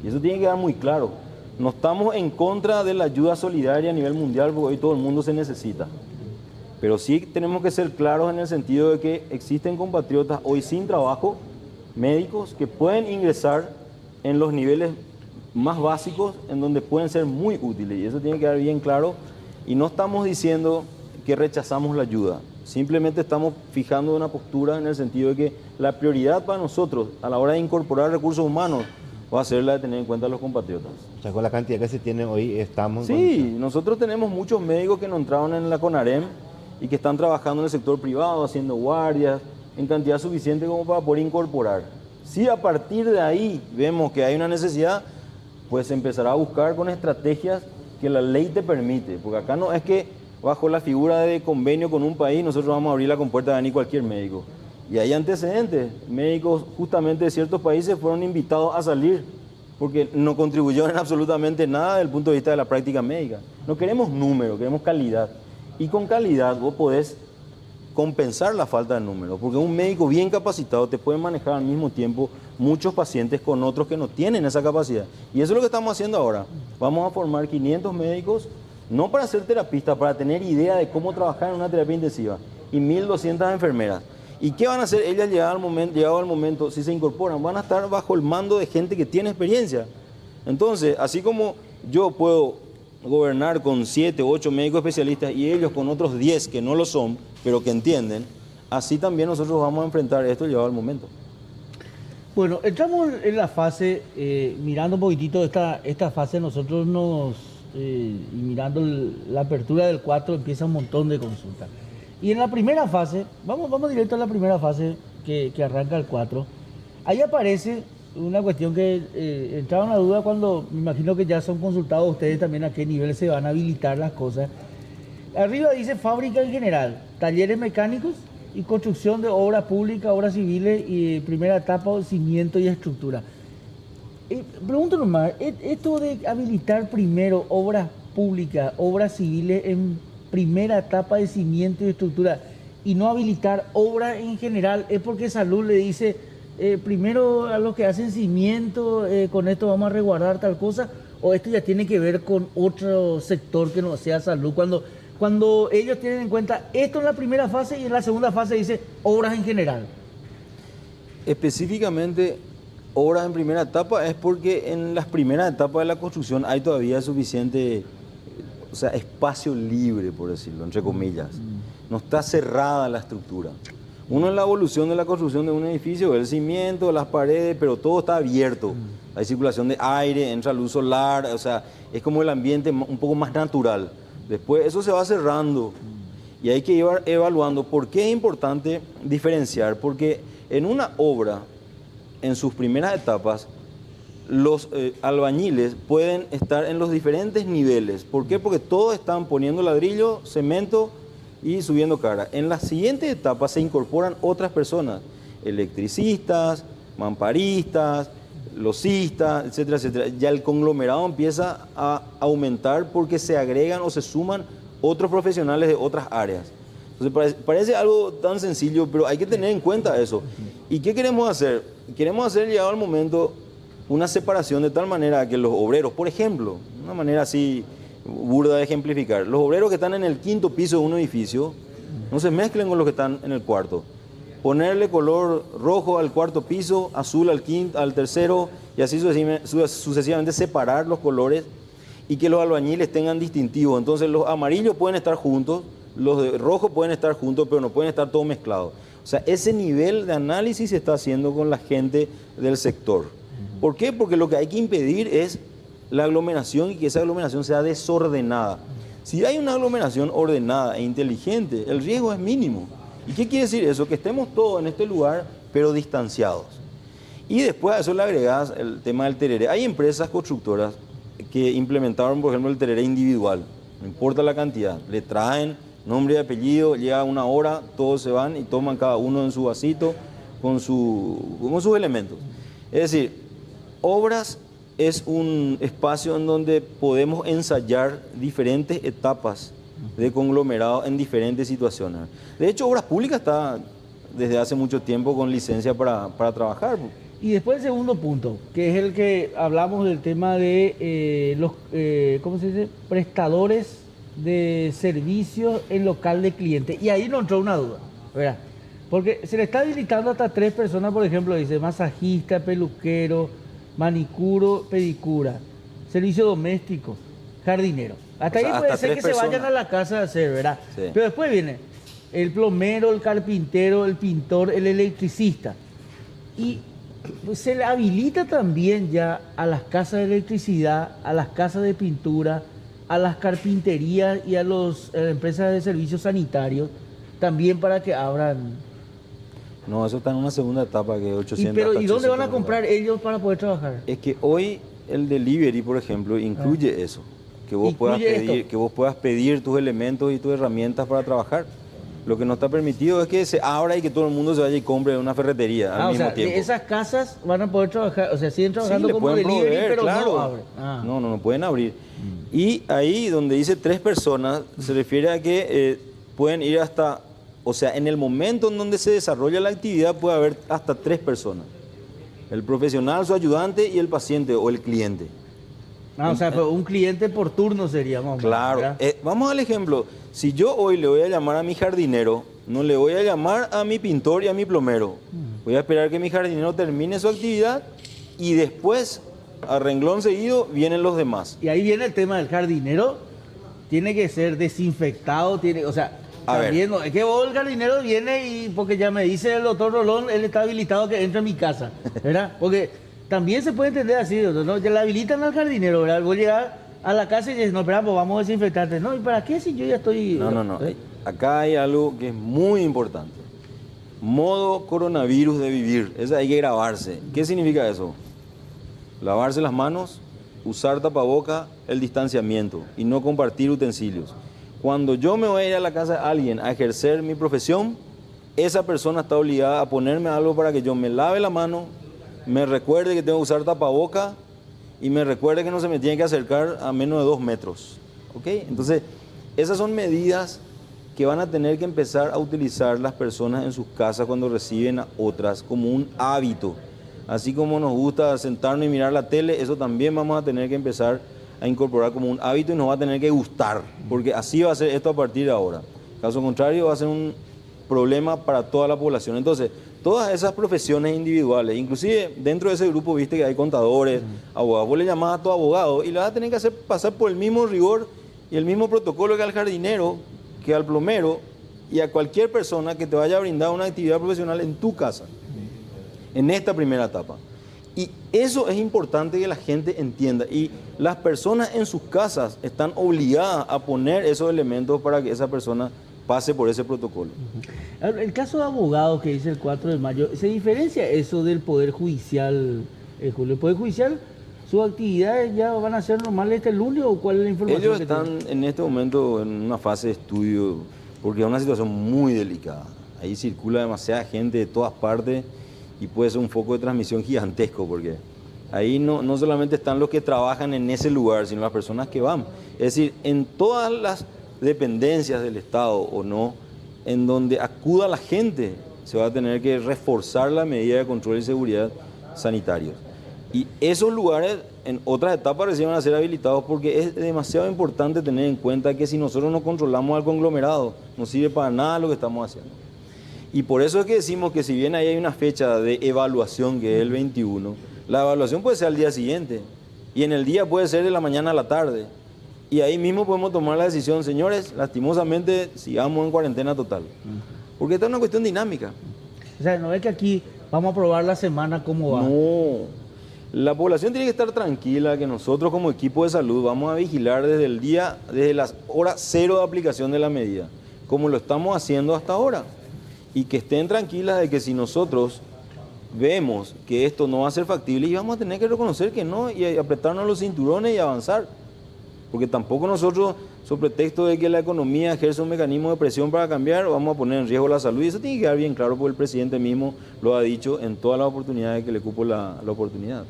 Y eso tiene que quedar muy claro. No estamos en contra de la ayuda solidaria a nivel mundial, porque hoy todo el mundo se necesita. Pero sí tenemos que ser claros en el sentido de que existen compatriotas hoy sin trabajo, médicos, que pueden ingresar en los niveles más básicos, en donde pueden ser muy útiles. Y eso tiene que quedar bien claro. Y no estamos diciendo que rechazamos la ayuda. Simplemente estamos fijando una postura en el sentido de que la prioridad para nosotros a la hora de incorporar recursos humanos va a ser la de tener en cuenta a los compatriotas. O sea, con la cantidad que se tiene hoy estamos... Sí, nosotros tenemos muchos médicos que no entraron en la CONAREM y que están trabajando en el sector privado, haciendo guardias, en cantidad suficiente como para poder incorporar. Si a partir de ahí vemos que hay una necesidad, pues se empezará a buscar con estrategias que la ley te permite, porque acá no es que bajo la figura de convenio con un país nosotros vamos a abrir la compuerta de venir cualquier médico. Y hay antecedentes, médicos justamente de ciertos países fueron invitados a salir porque no contribuyeron absolutamente nada desde el punto de vista de la práctica médica. No queremos número, queremos calidad. Y con calidad vos podés compensar la falta de números, porque un médico bien capacitado te puede manejar al mismo tiempo muchos pacientes con otros que no tienen esa capacidad. Y eso es lo que estamos haciendo ahora. Vamos a formar 500 médicos, no para ser terapistas, para tener idea de cómo trabajar en una terapia intensiva. y 1.200 enfermeras. ¿Y qué van a hacer ellas llegado al momento, si se incorporan? Van a estar bajo el mando de gente que tiene experiencia. Entonces, así como yo puedo gobernar con 7 u 8 médicos especialistas y ellos con otros 10 que no lo son, pero que entienden, así también nosotros vamos a enfrentar esto llegado al momento. Bueno, entramos en la fase, mirando un poquitito esta fase, nosotros y mirando la apertura del 4 empieza un montón de consultas. Y en la primera fase, vamos directo a la primera fase que arranca el 4, ahí aparece una cuestión que entraba una duda cuando, me imagino que ya son consultados ustedes también a qué nivel se van a habilitar las cosas. Arriba dice fábrica en general, talleres mecánicos y construcción de obras públicas, obras civiles y primera etapa, cimiento y estructura. Pregunto nomás, esto de habilitar primero obras públicas, obras civiles en primera etapa de cimiento y estructura y no habilitar obras en general, ¿es porque Salud le dice primero a los que hacen cimiento, con esto vamos a resguardar tal cosa, o esto ya tiene que ver con otro sector que no sea Salud? Cuando ellos tienen en cuenta esto en la primera fase y en la segunda fase dice obras en general. Específicamente, obras en primera etapa es porque en las primeras etapas de la construcción hay todavía suficiente, o sea, espacio libre, por decirlo, entre comillas. No está cerrada la estructura. Uno en la evolución de la construcción de un edificio, el cimiento, las paredes, pero todo está abierto. Hay circulación de aire, entra luz solar, o sea, es como el ambiente un poco más natural. Después eso se va cerrando y hay que ir evaluando. ¿Por qué es importante diferenciar? Porque en una obra, en sus primeras etapas, los albañiles pueden estar en los diferentes niveles. ¿Por qué? Porque todos están poniendo ladrillo, cemento y subiendo cara. En las siguientes etapas se incorporan otras personas, electricistas, mamparistas, losistas, etcétera, etcétera. Ya el conglomerado empieza a aumentar porque se agregan o se suman otros profesionales de otras áreas. Entonces parece algo tan sencillo, pero hay que tener en cuenta eso. ¿Y qué queremos hacer? Queremos hacer, llegado al momento, una separación de tal manera que los obreros, por ejemplo, una manera así burda de ejemplificar, los obreros que están en el 5.º piso de un edificio no se mezclen con los que están en el 4.º. Ponerle color rojo al 4.º piso, azul al 3.º y así sucesivamente separar los colores y que los albañiles tengan distintivos. Entonces los amarillos pueden estar juntos, los de rojo pueden estar juntos, pero no pueden estar todos mezclados. O sea, ese nivel de análisis se está haciendo con la gente del sector. ¿Por qué? Porque lo que hay que impedir es la aglomeración y que esa aglomeración sea desordenada. Si hay una aglomeración ordenada e inteligente, el riesgo es mínimo. ¿Y qué quiere decir eso? Que estemos todos en este lugar, pero distanciados. Y después a eso le agregás el tema del tereré. Hay empresas constructoras que implementaron, por ejemplo, el tereré individual. No importa la cantidad. Le traen nombre y apellido, llega una hora, todos se van y toman cada uno en su vasito con sus elementos. Es decir, obras es un espacio en donde podemos ensayar diferentes etapas de conglomerado en diferentes situaciones. De hecho, Obras Públicas está desde hace mucho tiempo con licencia para trabajar. Y después el segundo punto, que es el que hablamos del tema de los ¿cómo se dice? Prestadores de servicios en local de cliente. Y ahí nos entró una duda, ¿verdad? Porque se le está habilitando hasta 3 personas, por ejemplo, dice masajista, peluquero, manicuro, pedicura, servicio doméstico, jardinero. Hasta ahí puede ser que se vayan a la casa a hacer, ¿verdad? Sí. Pero después viene el plomero, el carpintero, el pintor, el electricista. Y pues, se le habilita también ya a las casas de electricidad, a las casas de pintura, a las carpinterías y a las empresas de servicios sanitarios, también para que abran. No, eso está en una segunda etapa que es 800. ¿Y dónde van a comprar ellos para poder trabajar? Es que hoy el delivery, por ejemplo, incluye eso. Que vos puedas pedir tus elementos y tus herramientas para trabajar. Lo que no está permitido es que se abra y que todo el mundo se vaya y compre en una ferretería al mismo tiempo. Esas casas van a poder trabajar, o sea, siguen trabajando como delivery, proveer, pero claro, no abren. No pueden abrir. Y ahí donde dice 3 personas, se refiere a que pueden ir hasta, o sea, en el momento en donde se desarrolla la actividad puede haber hasta 3 personas. El profesional, su ayudante y el paciente o el cliente. O sea, fue un cliente por turno sería, más o menos, Claro, ¿verdad? vamos al ejemplo. Si yo hoy le voy a llamar a mi jardinero, no le voy a llamar a mi pintor y a mi plomero. Voy a esperar que mi jardinero termine su actividad y después, a renglón seguido, vienen los demás. Y ahí viene el tema del jardinero. Tiene que ser desinfectado, o sea, A ver. también, no, es que vos el jardinero viene y porque ya me dice el doctor Rolón, él está habilitado que entre a mi casa, ¿verdad? Porque también se puede entender así, ¿no? Ya le habilitan al jardinero, ¿verdad? Vos llegás a la casa y dices, no, espera, pues vamos a desinfectarte. No, ¿y para qué si yo ya estoy...? No. Acá hay algo que es muy importante. Modo coronavirus de vivir. Eso hay que grabarse. ¿Qué significa eso? Lavarse las manos, usar tapaboca, el distanciamiento y no compartir utensilios. Cuando yo me voy a ir a la casa de alguien a ejercer mi profesión, esa persona está obligada a ponerme algo para que yo me lave la mano, me recuerde que tengo que usar tapaboca y me recuerde que no se me tiene que acercar a menos de 2 metros. ¿Ok? Entonces, esas son medidas que van a tener que empezar a utilizar las personas en sus casas cuando reciben a otras como un hábito. Así como nos gusta sentarnos y mirar la tele, eso también vamos a tener que empezar a incorporar como un hábito y nos va a tener que gustar, porque así va a ser esto a partir de ahora. Caso contrario, va a ser un problema para toda la población. Entonces, todas esas profesiones individuales, inclusive dentro de ese grupo, viste que hay contadores, abogados, vos le llamás a tu abogado y le vas a tener que hacer pasar por el mismo rigor y el mismo protocolo que al jardinero, que al plomero y a cualquier persona que te vaya a brindar una actividad profesional en tu casa, en esta primera etapa. Y eso es importante que la gente entienda. Y las personas en sus casas están obligadas a poner esos elementos para que esa persona pase por ese protocolo. El caso de abogados que dice el 4 de mayo, ¿se diferencia eso del Poder Judicial, Julio? ¿El Poder Judicial, sus actividades ya van a ser normales este lunes o cuál es la información? Ellos que están tienen? en este momento en una fase de estudio porque es una situación muy delicada. Ahí circula demasiada gente de todas partes y puede ser un foco de transmisión gigantesco porque ahí no solamente están los que trabajan en ese lugar, sino las personas que van. Es decir, en todas las dependencias del Estado o no, en donde acuda la gente, se va a tener que reforzar la medida de control y seguridad sanitarios. Y esos lugares en otras etapas recién van a ser habilitados porque es demasiado importante tener en cuenta que si nosotros no controlamos al conglomerado, no sirve para nada lo que estamos haciendo. Y por eso es que decimos que si bien ahí hay una fecha de evaluación que es el 21, la evaluación puede ser al día siguiente y en el día puede ser de la mañana a la tarde. Y ahí mismo podemos tomar la decisión, señores, lastimosamente sigamos en cuarentena total. Porque esta es una cuestión dinámica. O sea, no es que aquí vamos a probar la semana cómo va. No, la población tiene que estar tranquila que nosotros como equipo de salud vamos a vigilar desde las horas cero de aplicación de la medida, como lo estamos haciendo hasta ahora. Y que estén tranquilas de que si nosotros vemos que esto no va a ser factible, y vamos a tener que reconocer que no y apretarnos los cinturones y avanzar. Porque tampoco nosotros, sobre pretexto de que la economía ejerce un mecanismo de presión para cambiar, vamos a poner en riesgo la salud. Y eso tiene que quedar bien claro porque el presidente mismo lo ha dicho en todas las oportunidades que le cupo la oportunidad.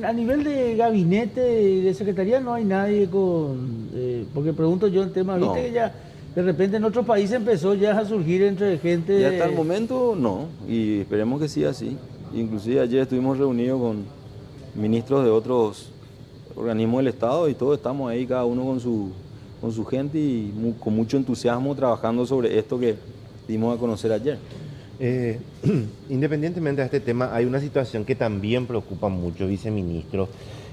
A nivel de gabinete, de secretaría, no hay nadie con... porque pregunto yo el tema, No. viste que ya de repente en otros países empezó ya a surgir entre gente... Y hasta el momento no, y esperemos que siga así. Inclusive ayer estuvimos reunidos con ministros de otros organismos del Estado y todos estamos ahí, cada uno con su gente y con mucho entusiasmo trabajando sobre esto que dimos a conocer ayer. Independientemente de este tema, hay una situación que también preocupa mucho, viceministro,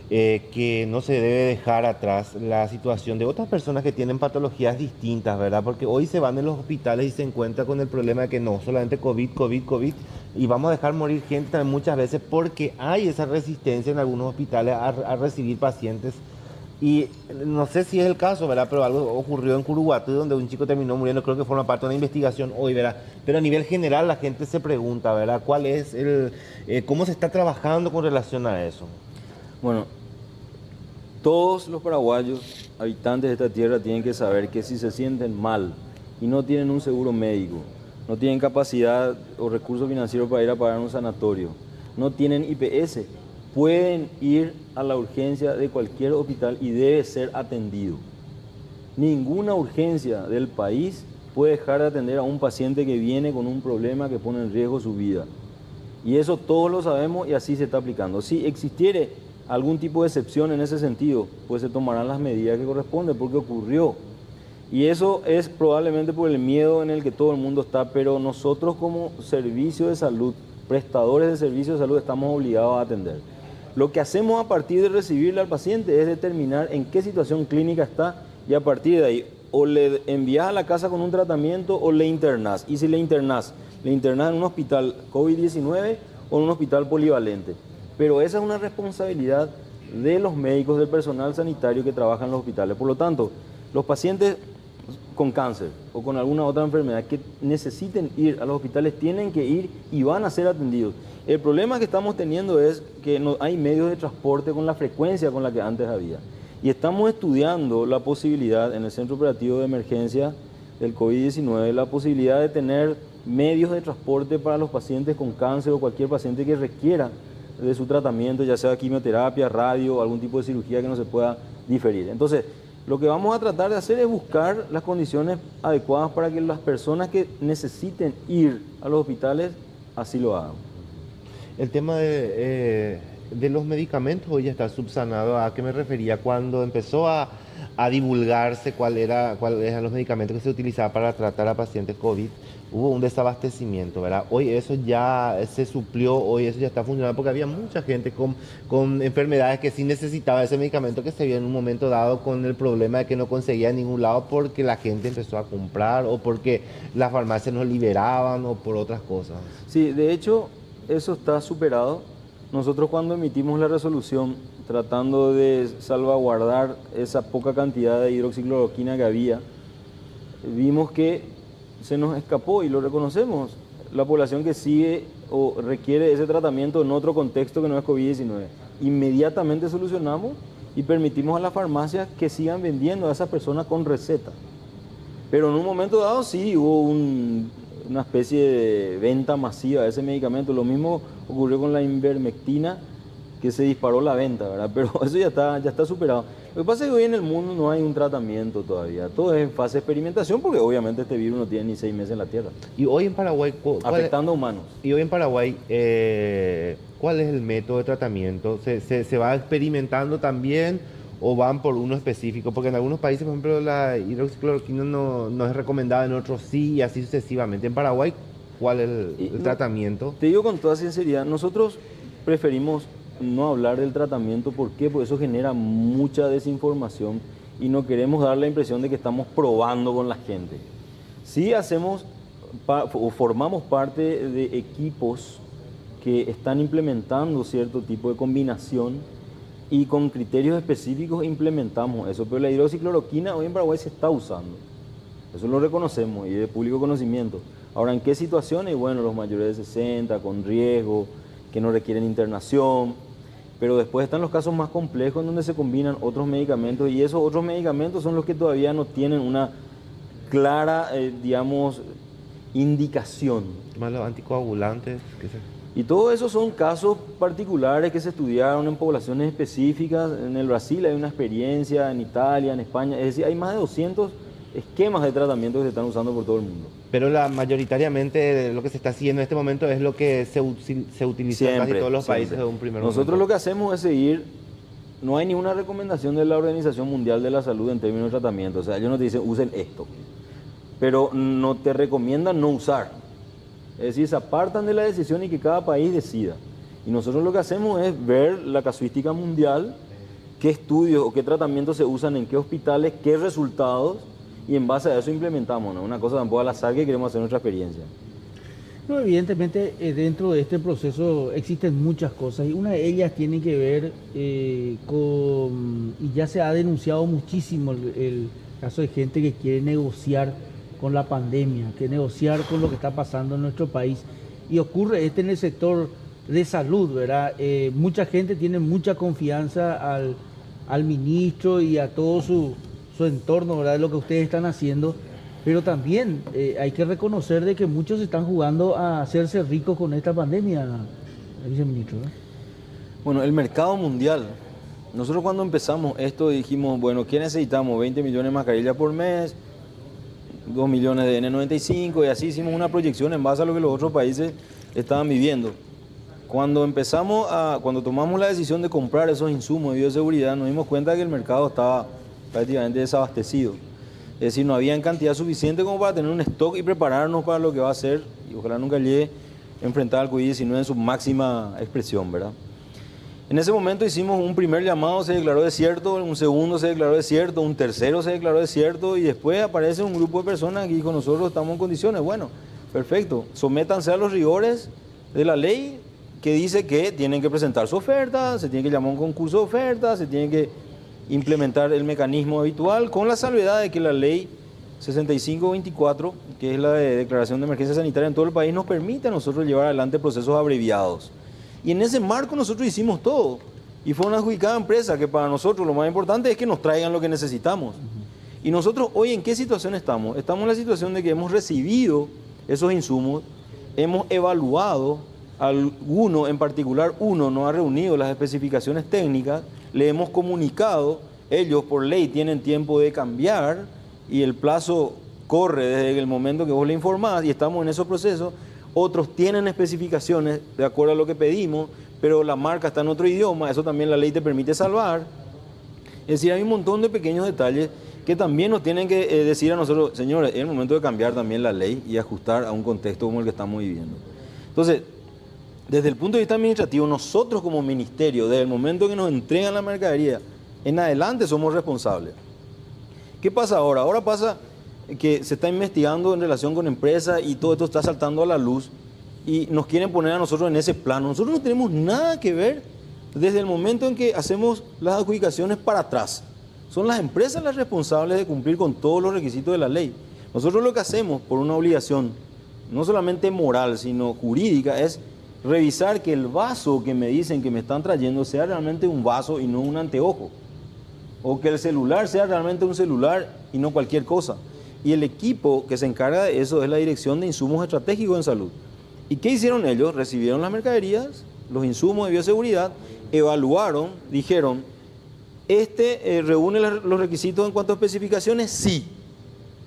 que no se debe dejar atrás la situación de otras personas que tienen patologías distintas, ¿verdad? Porque hoy se van en los hospitales y se encuentran con el problema de que no solamente COVID, y vamos a dejar morir gente también muchas veces porque hay esa resistencia en algunos hospitales a recibir pacientes. Y no sé si es el caso, ¿verdad? Pero algo ocurrió en Curuguatú, donde un chico terminó muriendo, creo que forma parte de una investigación hoy, ¿verdad? Pero a nivel general la gente se pregunta, ¿verdad? ¿Cuál es cómo se está trabajando con relación a eso? Bueno, todos los paraguayos, habitantes de esta tierra, tienen que saber que si se sienten mal y no tienen un seguro médico, no tienen capacidad o recursos financieros para ir a pagar un sanatorio, no tienen IPS, pueden ir a la urgencia de cualquier hospital y debe ser atendido. Ninguna urgencia del país puede dejar de atender a un paciente que viene con un problema que pone en riesgo su vida. Y eso todos lo sabemos y así se está aplicando. Si existiere algún tipo de excepción en ese sentido, pues se tomarán las medidas que corresponden, porque ocurrió. Y eso es probablemente por el miedo en el que todo el mundo está, pero nosotros como servicio de salud, prestadores de servicios de salud, estamos obligados a atender. Lo que hacemos a partir de recibirle al paciente es determinar en qué situación clínica está y a partir de ahí o le envías a la casa con un tratamiento o le internás. Y si le internás en un hospital COVID-19 o en un hospital polivalente. Pero esa es una responsabilidad de los médicos, del personal sanitario que trabaja en los hospitales. Por lo tanto, los pacientes con cáncer o con alguna otra enfermedad que necesiten ir a los hospitales tienen que ir y van a ser atendidos. El problema que estamos teniendo es que no hay medios de transporte con la frecuencia con la que antes había. Y estamos estudiando la posibilidad en el Centro Operativo de Emergencia del COVID-19, la posibilidad de tener medios de transporte para los pacientes con cáncer o cualquier paciente que requiera de su tratamiento, ya sea quimioterapia, radio o algún tipo de cirugía que no se pueda diferir. Entonces, lo que vamos a tratar de hacer es buscar las condiciones adecuadas para que las personas que necesiten ir a los hospitales así lo hagan. El tema de los medicamentos hoy ya está subsanado. ¿A qué me refería? Cuando empezó a divulgarse cuáles eran los medicamentos que se utilizaban para tratar a pacientes COVID, hubo un desabastecimiento, ¿verdad? Hoy eso ya se suplió, hoy eso ya está funcionando porque había mucha gente con enfermedades que sí necesitaba ese medicamento que se vio en un momento dado con el problema de que no conseguía en ningún lado porque la gente empezó a comprar o porque las farmacias no liberaban o por otras cosas. Sí, de hecho, eso está superado. Nosotros cuando emitimos la resolución tratando de salvaguardar esa poca cantidad de hidroxicloroquina que había, vimos que se nos escapó y lo reconocemos. La población que sigue o requiere ese tratamiento en otro contexto que no es COVID-19. Inmediatamente solucionamos y permitimos a las farmacias que sigan vendiendo a esas personas con receta. Pero en un momento dado sí hubo una especie de venta masiva de ese medicamento. Lo mismo ocurrió con la ivermectina, que se disparó la venta, ¿verdad? Pero eso ya está superado. Lo que pasa es que hoy en el mundo no hay un tratamiento todavía. Todo es en fase de experimentación porque obviamente este virus no tiene ni 6 meses en la Tierra. Y hoy en Paraguay... afectando a humanos. Y hoy en Paraguay, ¿cuál es el método de tratamiento? ¿Se va experimentando también o van por uno específico? Porque en algunos países, por ejemplo, la hidroxicloroquina no es recomendada, en otros sí, y así sucesivamente. En Paraguay, ¿cuál es el tratamiento? Te digo con toda sinceridad, nosotros preferimos no hablar del tratamiento. ¿Por qué? Porque eso genera mucha desinformación y no queremos dar la impresión de que estamos probando con la gente. Sí hacemos o formamos parte de equipos que están implementando cierto tipo de combinación y con criterios específicos implementamos eso, pero la hidroxicloroquina hoy en Paraguay se está usando. Eso lo reconocemos y es de público conocimiento. Ahora, ¿en qué situaciones? Bueno, los mayores de 60, con riesgo, que no requieren internación. Pero después están los casos más complejos en donde se combinan otros medicamentos y esos otros medicamentos son los que todavía no tienen una clara, digamos, indicación. Más los anticoagulantes. Y todo eso son casos particulares que se estudiaron en poblaciones específicas. En el Brasil hay una experiencia, en Italia, en España. Es decir, hay más de 200 esquemas de tratamiento que se están usando por todo el mundo. Pero mayoritariamente lo que se está haciendo en este momento es lo que se utiliza en casi todos los países de un primer momento. Nosotros lo que hacemos es seguir, no hay ninguna recomendación de la Organización Mundial de la Salud en términos de tratamiento. O sea, ellos no te dicen usen esto, pero no te recomiendan no usar. Es decir, se apartan de la decisión y que cada país decida. Y nosotros lo que hacemos es ver la casuística mundial, qué estudios o qué tratamientos se usan en qué hospitales, qué resultados, y en base a eso implementamos, ¿no? Una cosa tampoco al azar que queremos hacer nuestra experiencia. No, evidentemente dentro de este proceso existen muchas cosas y una de ellas tiene que ver con, y ya se ha denunciado muchísimo el caso de gente que quiere negociar con la pandemia, que negociar con lo que está pasando en nuestro país. Y ocurre en el sector de salud, ¿verdad? Mucha gente tiene mucha confianza al ministro y a todo su entorno, ¿verdad? De lo que ustedes están haciendo, pero también hay que reconocer de que muchos están jugando a hacerse ricos con esta pandemia, viceministro, ¿verdad? Bueno, el mercado mundial. Nosotros cuando empezamos esto dijimos, bueno, ¿qué necesitamos? 20 millones de mascarillas por mes, 2 millones de N95 y así hicimos una proyección en base a lo que los otros países estaban viviendo. Cuando tomamos la decisión de comprar esos insumos de bioseguridad, nos dimos cuenta que el mercado estaba prácticamente desabastecido. Es decir, no había en cantidad suficiente como para tener un stock y prepararnos para lo que va a ser, y ojalá nunca llegue a enfrentar al COVID-19 en su máxima expresión, ¿verdad? En ese momento hicimos un primer llamado, se declaró desierto, un segundo se declaró desierto, un tercero se declaró desierto, y después aparece un grupo de personas que dijo, nosotros estamos en condiciones. Bueno, perfecto, sométanse a los rigores de la ley, que dice que tienen que presentar su oferta, se tiene que llamar un concurso de ofertas, se tiene que implementar el mecanismo habitual, con la salvedad de que la ley 6524, que es la de declaración de emergencia sanitaria en todo el país, nos permite a nosotros llevar adelante procesos abreviados. Y en ese marco nosotros hicimos todo. Y fue una adjudicada empresa que para nosotros lo más importante es que nos traigan lo que necesitamos. Y nosotros hoy, ¿en qué situación estamos? Estamos en la situación de que hemos recibido esos insumos, hemos evaluado. Alguno, en particular uno, no ha reunido las especificaciones técnicas, le hemos comunicado, ellos por ley tienen tiempo de cambiar y el plazo corre desde el momento que vos le informás y estamos en esos procesos. Otros tienen especificaciones de acuerdo a lo que pedimos, pero la marca está en otro idioma, eso también la ley te permite salvar. Es decir, hay un montón de pequeños detalles que también nos tienen que decir a nosotros, señores, es el momento de cambiar también la ley y ajustar a un contexto como el que estamos viviendo. Entonces, desde el punto de vista administrativo, nosotros como ministerio, desde el momento que nos entregan la mercadería, en adelante somos responsables. ¿Qué pasa ahora? Ahora pasa que se está investigando en relación con empresas y todo esto está saltando a la luz y nos quieren poner a nosotros en ese plano. Nosotros no tenemos nada que ver desde el momento en que hacemos las adjudicaciones para atrás. Son las empresas las responsables de cumplir con todos los requisitos de la ley. Nosotros lo que hacemos por una obligación, no solamente moral, sino jurídica, es revisar que el vaso que me dicen que me están trayendo sea realmente un vaso y no un anteojo. O que el celular sea realmente un celular y no cualquier cosa. Y el equipo que se encarga de eso es la Dirección de Insumos Estratégicos en Salud. ¿Y qué hicieron ellos? Recibieron las mercaderías, los insumos de bioseguridad, evaluaron, dijeron, reúne los requisitos en cuanto a especificaciones, sí.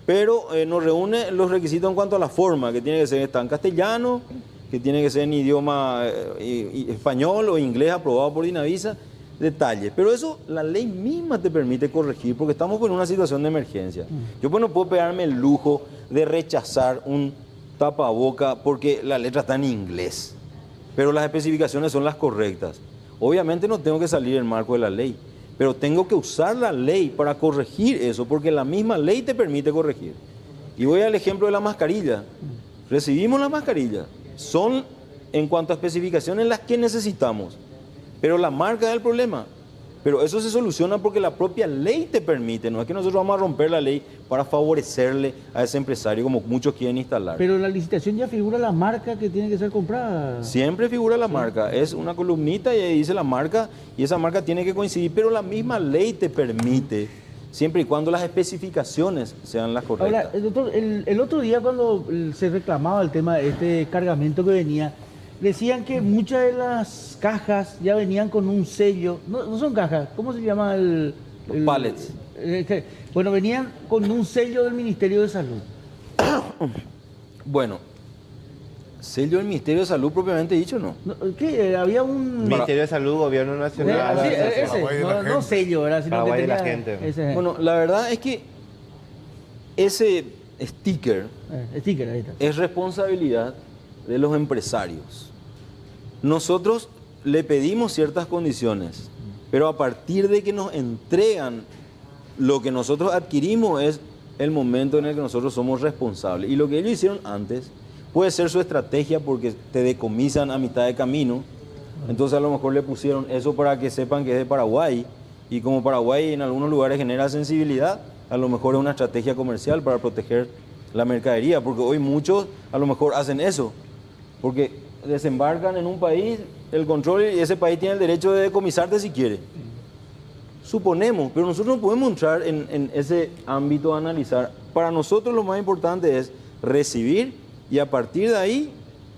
Pero no reúne los requisitos en cuanto a la forma, que tiene que ser en castellano, que tiene que ser en idioma español o inglés aprobado por Dinavisa, detalles. Pero eso la ley misma te permite corregir porque estamos en una situación de emergencia. Yo pues no puedo pegarme el lujo de rechazar un tapaboca porque la letra está en inglés, pero las especificaciones son las correctas. Obviamente no tengo que salir del marco de la ley, pero tengo que usar la ley para corregir eso porque la misma ley te permite corregir. Y voy al ejemplo de la mascarilla. Recibimos la mascarilla. Son, en cuanto a especificaciones, las que necesitamos. Pero la marca es el problema. Pero eso se soluciona porque la propia ley te permite. No es que nosotros vamos a romper la ley para favorecerle a ese empresario como muchos quieren instalar. Pero en la licitación ya figura la marca que tiene que ser comprada. Siempre figura la marca. Es una columnita y ahí dice la marca y esa marca tiene que coincidir. Pero la misma ley te permite, siempre y cuando las especificaciones sean las correctas. Ahora, doctor, el otro día cuando se reclamaba el tema de este cargamento que venía, decían que muchas de las cajas ya venían con un sello. No son cajas, ¿cómo se llama Los pallets. Bueno, venían con un sello del Ministerio de Salud. Bueno, sello del Ministerio de Salud propiamente dicho, ¿no? ¿Qué? Había un... Ministerio de Salud, Gobierno Nacional. Sí, ese, no sello, ¿verdad? Sino Paraguay que de la tenía gente. ese. Bueno, la verdad es que ese sticker Sticker, ahí está. es responsabilidad de los empresarios. Nosotros le pedimos ciertas condiciones, pero a partir de que nos entregan lo que nosotros adquirimos es el momento en el que nosotros somos responsables. Y lo que ellos hicieron antes puede ser su estrategia porque te decomisan a mitad de camino. Entonces a lo mejor le pusieron eso para que sepan que es de Paraguay. Y como Paraguay en algunos lugares genera sensibilidad, a lo mejor es una estrategia comercial para proteger la mercadería. Porque hoy muchos a lo mejor hacen eso. Porque desembarcan en un país, el control y ese país tiene el derecho de decomisarte si quiere. Suponemos, pero nosotros no podemos entrar en ese ámbito a analizar. Para nosotros lo más importante es recibir y a partir de ahí,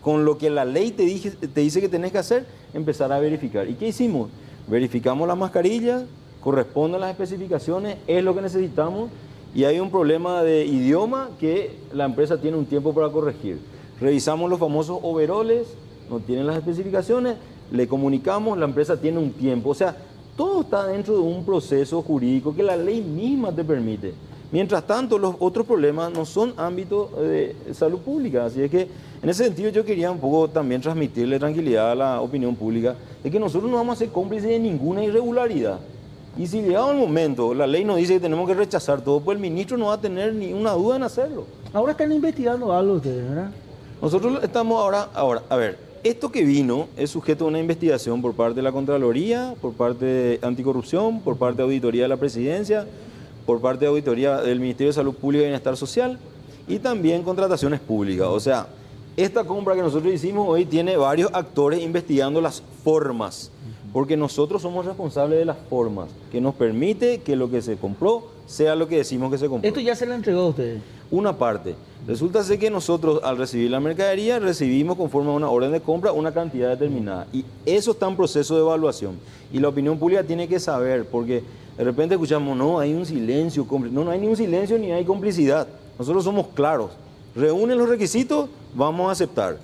con lo que la ley te dice que tenés que hacer, empezar a verificar. ¿Y qué hicimos? Verificamos las mascarillas, corresponden a las especificaciones, es lo que necesitamos y hay un problema de idioma que la empresa tiene un tiempo para corregir. Revisamos los famosos overoles no tienen las especificaciones, le comunicamos, la empresa tiene un tiempo. O sea, todo está dentro de un proceso jurídico que la ley misma te permite. Mientras tanto, los otros problemas no son ámbito de salud pública. Así es que, en ese sentido, yo quería un poco también transmitirle tranquilidad a la opinión pública de que nosotros no vamos a ser cómplices de ninguna irregularidad. Y si llegado el momento, la ley nos dice que tenemos que rechazar todo, pues el ministro no va a tener ni una duda en hacerlo. Ahora están investigando algo ustedes, ¿verdad? Nosotros estamos ahora, a ver, esto que vino es sujeto a una investigación por parte de la Contraloría, por parte de Anticorrupción, por parte de Auditoría de la Presidencia, por parte de Auditoría del Ministerio de Salud Pública y Bienestar Social, y también contrataciones públicas. O sea, esta compra que nosotros hicimos hoy tiene varios actores investigando las formas, porque nosotros somos responsables de las formas, que nos permite que lo que se compró sea lo que decimos que se compró. Esto ya se lo entregó a ustedes. Una parte. Resulta ser que nosotros, al recibir la mercadería, recibimos conforme a una orden de compra una cantidad determinada. Y eso está en proceso de evaluación. Y la opinión pública tiene que saber, porque de repente escuchamos, no, hay un silencio. No, no hay ni un silencio ni hay complicidad. Nosotros somos claros. Reúnen los requisitos, vamos a aceptar.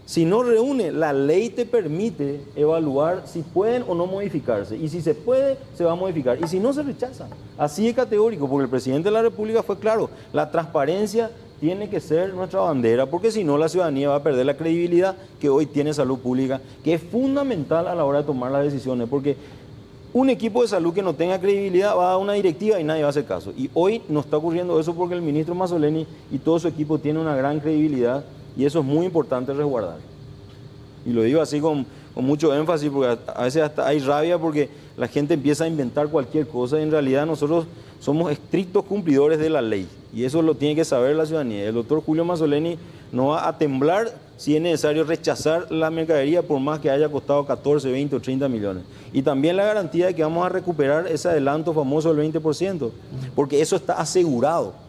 Si no reúne, la ley te permite evaluar si pueden o no modificarse. Y si se puede, se va a modificar. Y si no, se rechaza. Así es categórico, porque el presidente de la República fue claro. La transparencia tiene que ser nuestra bandera, porque si no, la ciudadanía va a perder la credibilidad que hoy tiene salud pública, que es fundamental a la hora de tomar las decisiones. Porque un equipo de salud que no tenga credibilidad va a dar una directiva y nadie va a hacer caso. Y hoy no está ocurriendo eso porque el ministro Mazzoleni y todo su equipo tienen una gran credibilidad. Y eso es muy importante resguardar. Y lo digo así con mucho énfasis, porque a veces hasta hay rabia porque la gente empieza a inventar cualquier cosa y en realidad nosotros somos estrictos cumplidores de la ley. Y eso lo tiene que saber la ciudadanía. El doctor Julio Mazzoleni no va a temblar si es necesario rechazar la mercadería por más que haya costado 14, 20 o 30 millones. Y también la garantía de que vamos a recuperar ese adelanto famoso del 20%, porque eso está asegurado.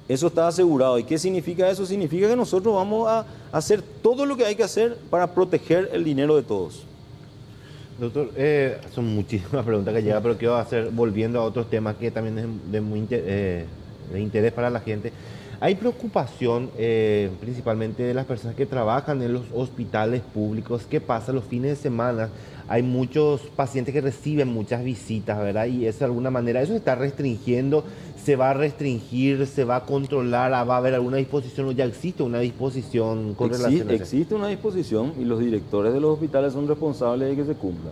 Eso está asegurado. ¿Y qué significa eso? Significa que nosotros vamos a hacer todo lo que hay que hacer para proteger el dinero de todos. Doctor, son muchísimas preguntas que llegan, pero quiero hacer, volviendo a otros temas que también es de interés para la gente. Hay preocupación principalmente de las personas que trabajan en los hospitales públicos. ¿Qué pasa los fines de semana? Hay muchos pacientes que reciben muchas visitas, ¿verdad? Y eso de alguna manera, eso se está restringiendo, se va a restringir, se va a controlar, va a haber alguna disposición o ya existe una disposición con relación a eso. Existe una disposición y los directores de los hospitales son responsables de que se cumpla.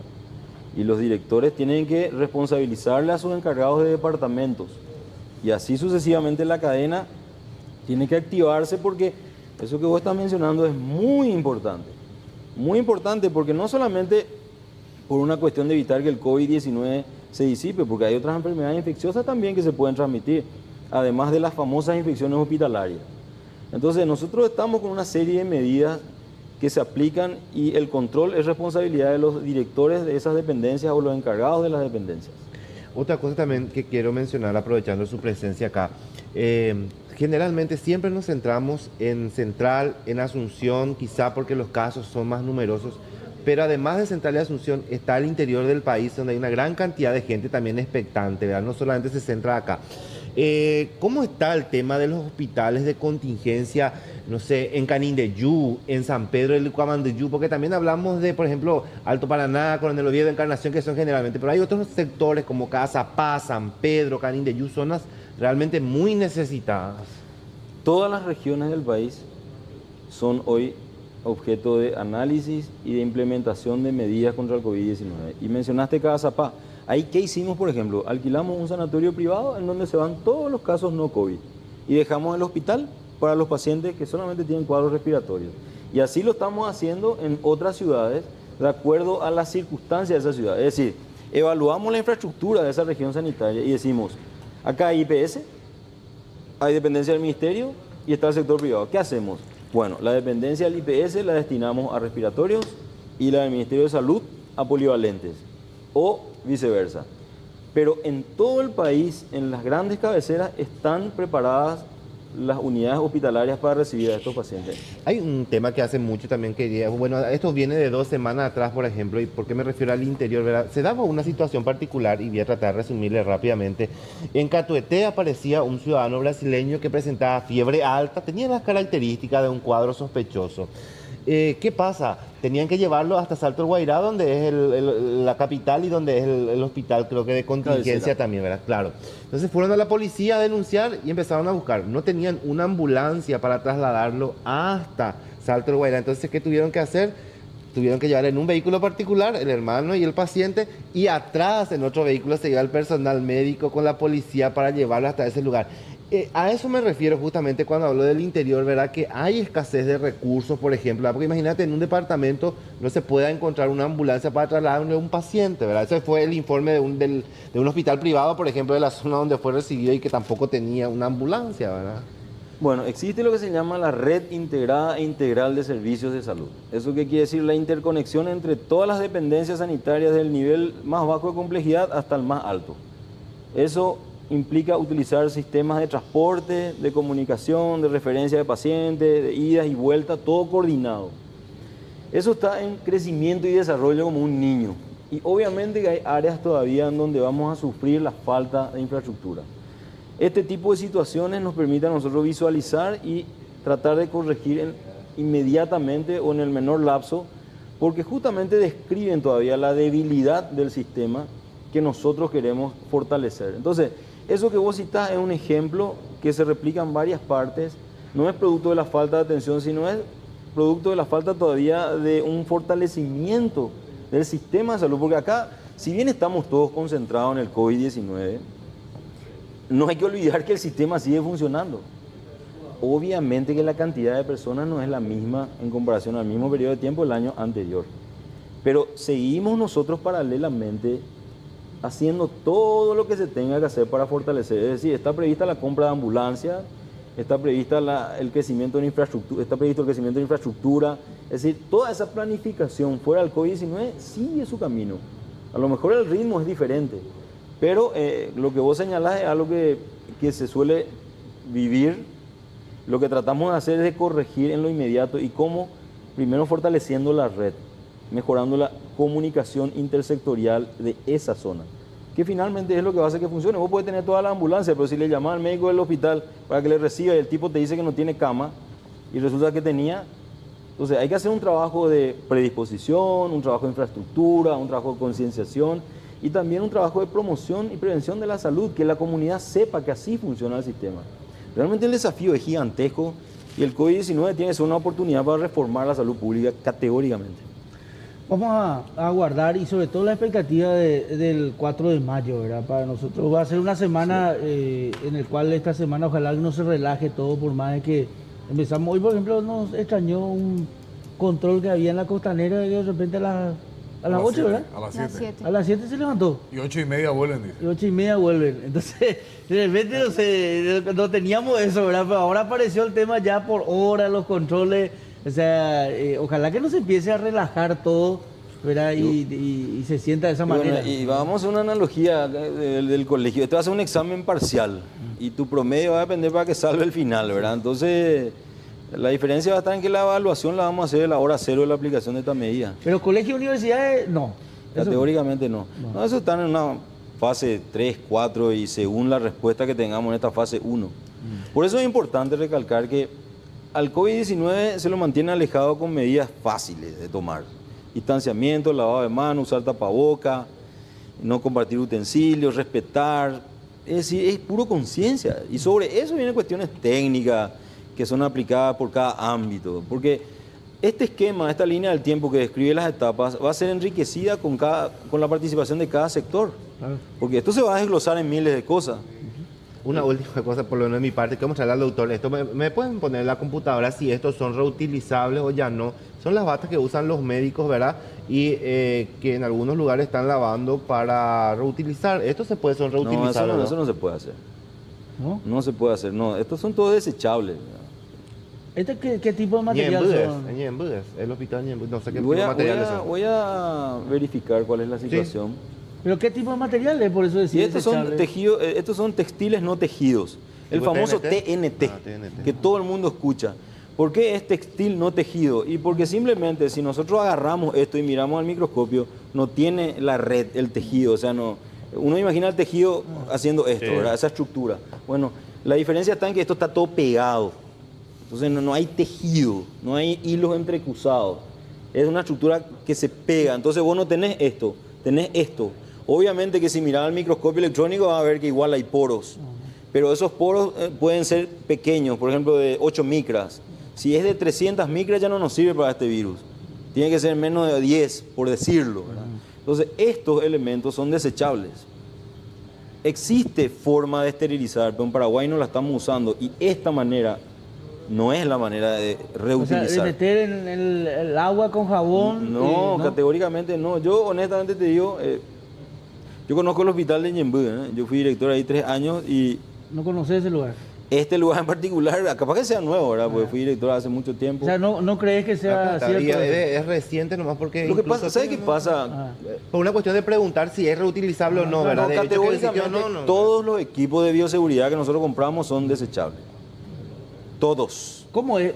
Y los directores tienen que responsabilizarle a sus encargados de departamentos. Y así sucesivamente la cadena tiene que activarse porque eso que vos estás mencionando es muy importante. Muy importante porque no solamente por una cuestión de evitar que el COVID-19 se disipe, porque hay otras enfermedades infecciosas también que se pueden transmitir, además de las famosas infecciones hospitalarias. Entonces nosotros estamos con una serie de medidas que se aplican y el control es responsabilidad de los directores de esas dependencias o los encargados de las dependencias. Otra cosa también que quiero mencionar, aprovechando su presencia acá, generalmente siempre nos centramos en Central, en Asunción, quizá porque los casos son más numerosos, pero además de Central y Asunción está el interior del país donde hay una gran cantidad de gente también expectante, ¿verdad? No solamente se centra acá. ¿Cómo está el tema de los hospitales de contingencia, no sé, en Canindeyú, en San Pedro del Cuamandeyú? Porque también hablamos de, por ejemplo, Alto Paraná, Coronel Oviedo, Encarnación, que son generalmente, pero hay otros sectores como Casa Paz, San Pedro, Canindeyú, zonas realmente muy necesitadas. Todas las regiones del país son hoy objeto de análisis y de implementación de medidas contra el COVID-19. Y mencionaste Casa Paz. Ahí, ¿qué hicimos, por ejemplo? Alquilamos un sanatorio privado en donde se van todos los casos no COVID y dejamos el hospital para los pacientes que solamente tienen cuadros respiratorios. Y así lo estamos haciendo en otras ciudades de acuerdo a las circunstancias de esa ciudad. Es decir, evaluamos la infraestructura de esa región sanitaria y decimos, acá hay IPS, hay dependencia del ministerio y está el sector privado. ¿Qué hacemos? Bueno, la dependencia del IPS la destinamos a respiratorios y la del Ministerio de Salud a polivalentes o viceversa. Pero en todo el país, en las grandes cabeceras, están preparadas las unidades hospitalarias para recibir a estos pacientes. Hay un tema que hace mucho también que, bueno, esto viene de 2 semanas atrás, por ejemplo, y por qué me refiero al interior, ¿verdad? Se daba una situación particular, y voy a tratar de resumirle rápidamente. En Catuete aparecía un ciudadano brasileño que presentaba fiebre alta, tenía las características de un cuadro sospechoso. ¿Qué pasa? Tenían que llevarlo hasta Salto del Guairá, donde es la capital y donde es el hospital, creo que de contingencia también, ¿verdad? Claro. Entonces fueron a la policía a denunciar y empezaron a buscar. No tenían una ambulancia para trasladarlo hasta Salto del Guairá. Entonces, ¿qué tuvieron que hacer? Tuvieron que llevar en un vehículo particular, el hermano y el paciente, y atrás en otro vehículo se lleva el personal médico con la policía para llevarlo hasta ese lugar. A eso me refiero justamente cuando hablo del interior, ¿verdad? Que hay escasez de recursos, por ejemplo, ¿verdad? Porque imagínate, en un departamento no se pueda encontrar una ambulancia para trasladar a un paciente, ¿verdad? Ese fue el informe de un hospital privado, por ejemplo, de la zona donde fue recibido y que tampoco tenía una ambulancia, ¿verdad? Bueno, existe lo que se llama la red integrada e integral de servicios de salud. ¿Eso qué quiere decir? La interconexión entre todas las dependencias sanitarias del nivel más bajo de complejidad hasta el más alto. Eso implica utilizar sistemas de transporte, de comunicación, de referencia de pacientes, de idas y vueltas, todo coordinado. Eso está en crecimiento y desarrollo como un niño. Y obviamente que hay áreas todavía en donde vamos a sufrir la falta de infraestructura. Este tipo de situaciones nos permite a nosotros visualizar y tratar de corregir inmediatamente o en el menor lapso, porque justamente describen todavía la debilidad del sistema que nosotros queremos fortalecer. Entonces, eso que vos citás es un ejemplo que se replica en varias partes, no es producto de la falta de atención, sino es producto de la falta todavía de un fortalecimiento del sistema de salud, porque acá, si bien estamos todos concentrados en el COVID-19, no hay que olvidar que el sistema sigue funcionando. Obviamente que la cantidad de personas no es la misma en comparación al mismo periodo de tiempo del año anterior, pero seguimos nosotros paralelamente haciendo todo lo que se tenga que hacer para fortalecer. Es decir, está prevista la compra de ambulancias, está prevista el crecimiento de infraestructura, está previsto el crecimiento de infraestructura. Es decir, toda esa planificación fuera del COVID-19 sigue su camino. A lo mejor el ritmo es diferente, pero lo que vos señalás es algo que se suele vivir. Lo que tratamos de hacer es de corregir en lo inmediato y cómo, primero fortaleciendo la red, mejorando la comunicación intersectorial de esa zona, que finalmente es lo que va a hacer que funcione. Vos podés tener toda la ambulancia, pero si le llamás al médico del hospital para que le reciba y el tipo te dice que no tiene cama y resulta que tenía, entonces hay que hacer un trabajo de predisposición, un trabajo de infraestructura, un trabajo de concienciación y también un trabajo de promoción y prevención de la salud, que la comunidad sepa que así funciona el sistema. Realmente el desafío es gigantesco y el COVID-19 tiene que ser una oportunidad para reformar la salud pública categóricamente. Vamos a guardar y sobre todo la expectativa del 4 de mayo, ¿verdad? Para nosotros va a ser una semana en el cual esta semana ojalá no se relaje todo, por más de que empezamos. Hoy, por ejemplo, nos extrañó un control que había en la costanera y de repente a las 8, ¿verdad? A las 7. A las 7 se levantó. Y 8:30 vuelven, dice. Y 8:30 vuelven. Entonces, de repente no teníamos eso, ¿verdad? Pero ahora apareció el tema ya por hora, los controles. O sea, ojalá que no se empiece a relajar todo, ¿verdad? Y se sienta de esa manera. Bueno, y vamos a hacer una analogía del colegio. Este va a ser un examen parcial y tu promedio va a depender para que salga el final, ¿verdad? Entonces, la diferencia va a estar en que la evaluación la vamos a hacer a la hora cero de la aplicación de esta medida. Pero colegio y universidades, no. Categóricamente no. No, eso están en una fase 3, 4 y según la respuesta que tengamos en esta fase 1. Por eso es importante recalcar que al COVID-19 se lo mantiene alejado con medidas fáciles de tomar. Distanciamiento, lavado de manos, usar tapaboca, no compartir utensilios, respetar. Es decir, es puro conciencia. Y sobre eso vienen cuestiones técnicas que son aplicadas por cada ámbito. Porque este esquema, esta línea del tiempo que describe las etapas, va a ser enriquecida con la participación de cada sector. Claro. Porque esto se va a desglosar en miles de cosas. Una última cosa, por lo menos de mi parte, que mostrarle al doctor. Esto me pueden poner en la computadora si estos son reutilizables o ya no. Son las batas que usan los médicos, ¿verdad? Y que en algunos lugares están lavando para reutilizar. ¿Estos son reutilizables? No, eso no se puede hacer. ¿No? No se puede hacer, no. Estos son todos desechables. ¿Este qué tipo de material son? Ñembudes, el hospital Ñembudes. No sé qué tipo de materiales son. Voy a verificar cuál es la situación. Sí. ¿Pero qué tipo de materiales? Por eso decía. Estos son textiles no tejidos. El famoso TNT, que todo el mundo escucha. ¿Por qué es textil no tejido? Y porque simplemente si nosotros agarramos esto y miramos al microscopio, no tiene la red, el tejido. O sea, no. Uno imagina el tejido haciendo esto, ¿verdad? Esa estructura. Bueno, la diferencia está en que esto está todo pegado. Entonces no hay tejido, no hay hilos entrecruzados. Es una estructura que se pega. Entonces vos no tenés esto, tenés esto. Obviamente que si mirás al microscopio electrónico vas a ver que igual hay poros. Pero esos poros pueden ser pequeños, por ejemplo de 8 micras. Si es de 300 micras ya no nos sirve para este virus. Tiene que ser menos de 10, por decirlo, ¿verdad? Entonces estos elementos son desechables. Existe forma de esterilizar, pero en Paraguay no la estamos usando. Y esta manera no es la manera de reutilizar. O sea, de meter en el agua con jabón. No, categóricamente no. Yo honestamente te digo, yo conozco el hospital de Ñemby, yo fui director ahí 3 años y... No conoces ese lugar. Este lugar en particular, capaz que sea nuevo, ¿verdad? Porque fui director hace mucho tiempo. O sea, no crees que sea cierto. Es reciente nomás porque... Lo que pasa, ¿sabes qué pasa? Por una cuestión de preguntar si es reutilizable o no, ¿verdad? No, categóricamente todos los equipos de bioseguridad que nosotros compramos son desechables. Todos. ¿Cómo es?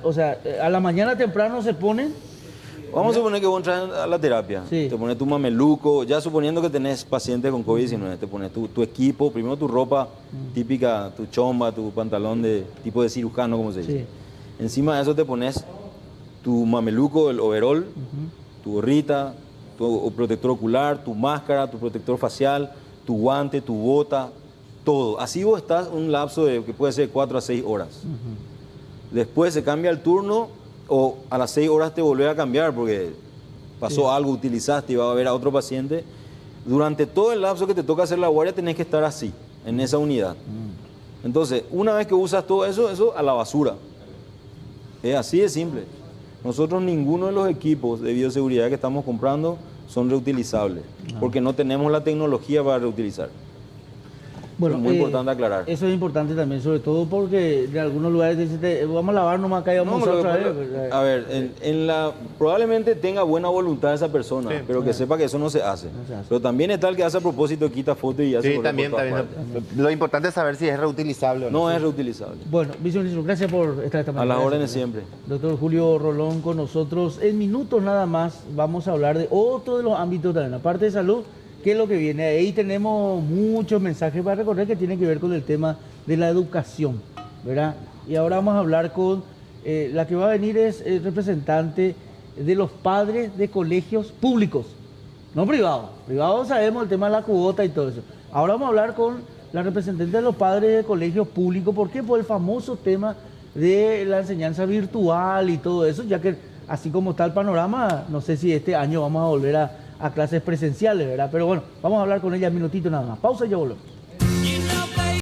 O sea, a la mañana temprano se ponen. Vamos a suponer que vos entras a la terapia, Sí. te pones tu mameluco, ya suponiendo que tenés pacientes con COVID-19, te pones tu equipo, primero tu ropa típica, tu chomba, tu pantalón de tipo de cirujano, como se dice. Sí. Encima de eso te pones tu mameluco, el overol, tu gorrita, tu protector ocular, tu máscara, tu protector facial, tu guante, tu bota, todo. Así vos estás un lapso de que puede ser 4 a 6 horas. Después se cambia el turno o a las 6 horas te volvés a cambiar porque pasó algo, utilizaste y vas a ver a otro paciente. Durante todo el lapso que te toca hacer la guardia tenés que estar así, en esa unidad. Entonces, una vez que usas todo eso, eso a la basura. Es así de simple. Nosotros ninguno de los equipos de bioseguridad que estamos comprando son reutilizables, porque no tenemos la tecnología para reutilizar. Bueno, es muy importante aclarar. Eso es importante también, sobre todo porque de algunos lugares dicen, vamos a lavar nomás acá y vamos a usar otra vez. A ver, probablemente tenga buena voluntad esa persona, pero que sepa que eso no se hace. Pero también está el que hace a propósito, quita fotos y hace. Sí, también. Lo importante es saber si es reutilizable o no. No es reutilizable. Bueno, viceministro, gracias por estar esta mañana. A las órdenes siempre. Doctor Julio Rolón con nosotros. En minutos nada más vamos a hablar de otro de los ámbitos también, aparte de salud. ¿Qué es lo que viene? Ahí tenemos muchos mensajes para recorrer que tienen que ver con el tema de la educación, ¿verdad? Y ahora vamos a hablar con la que va a venir es el representante de los padres de colegios públicos, no privados. Privados sabemos el tema de la cuota y todo eso. Ahora vamos a hablar con la representante de los padres de colegios públicos. ¿Por qué? Por el famoso tema de la enseñanza virtual y todo eso, ya que así como está el panorama, no sé si este año vamos a volver a clases presenciales, ¿verdad? Pero bueno, vamos a hablar con ella un minutito nada más. Pausa y ya volvemos.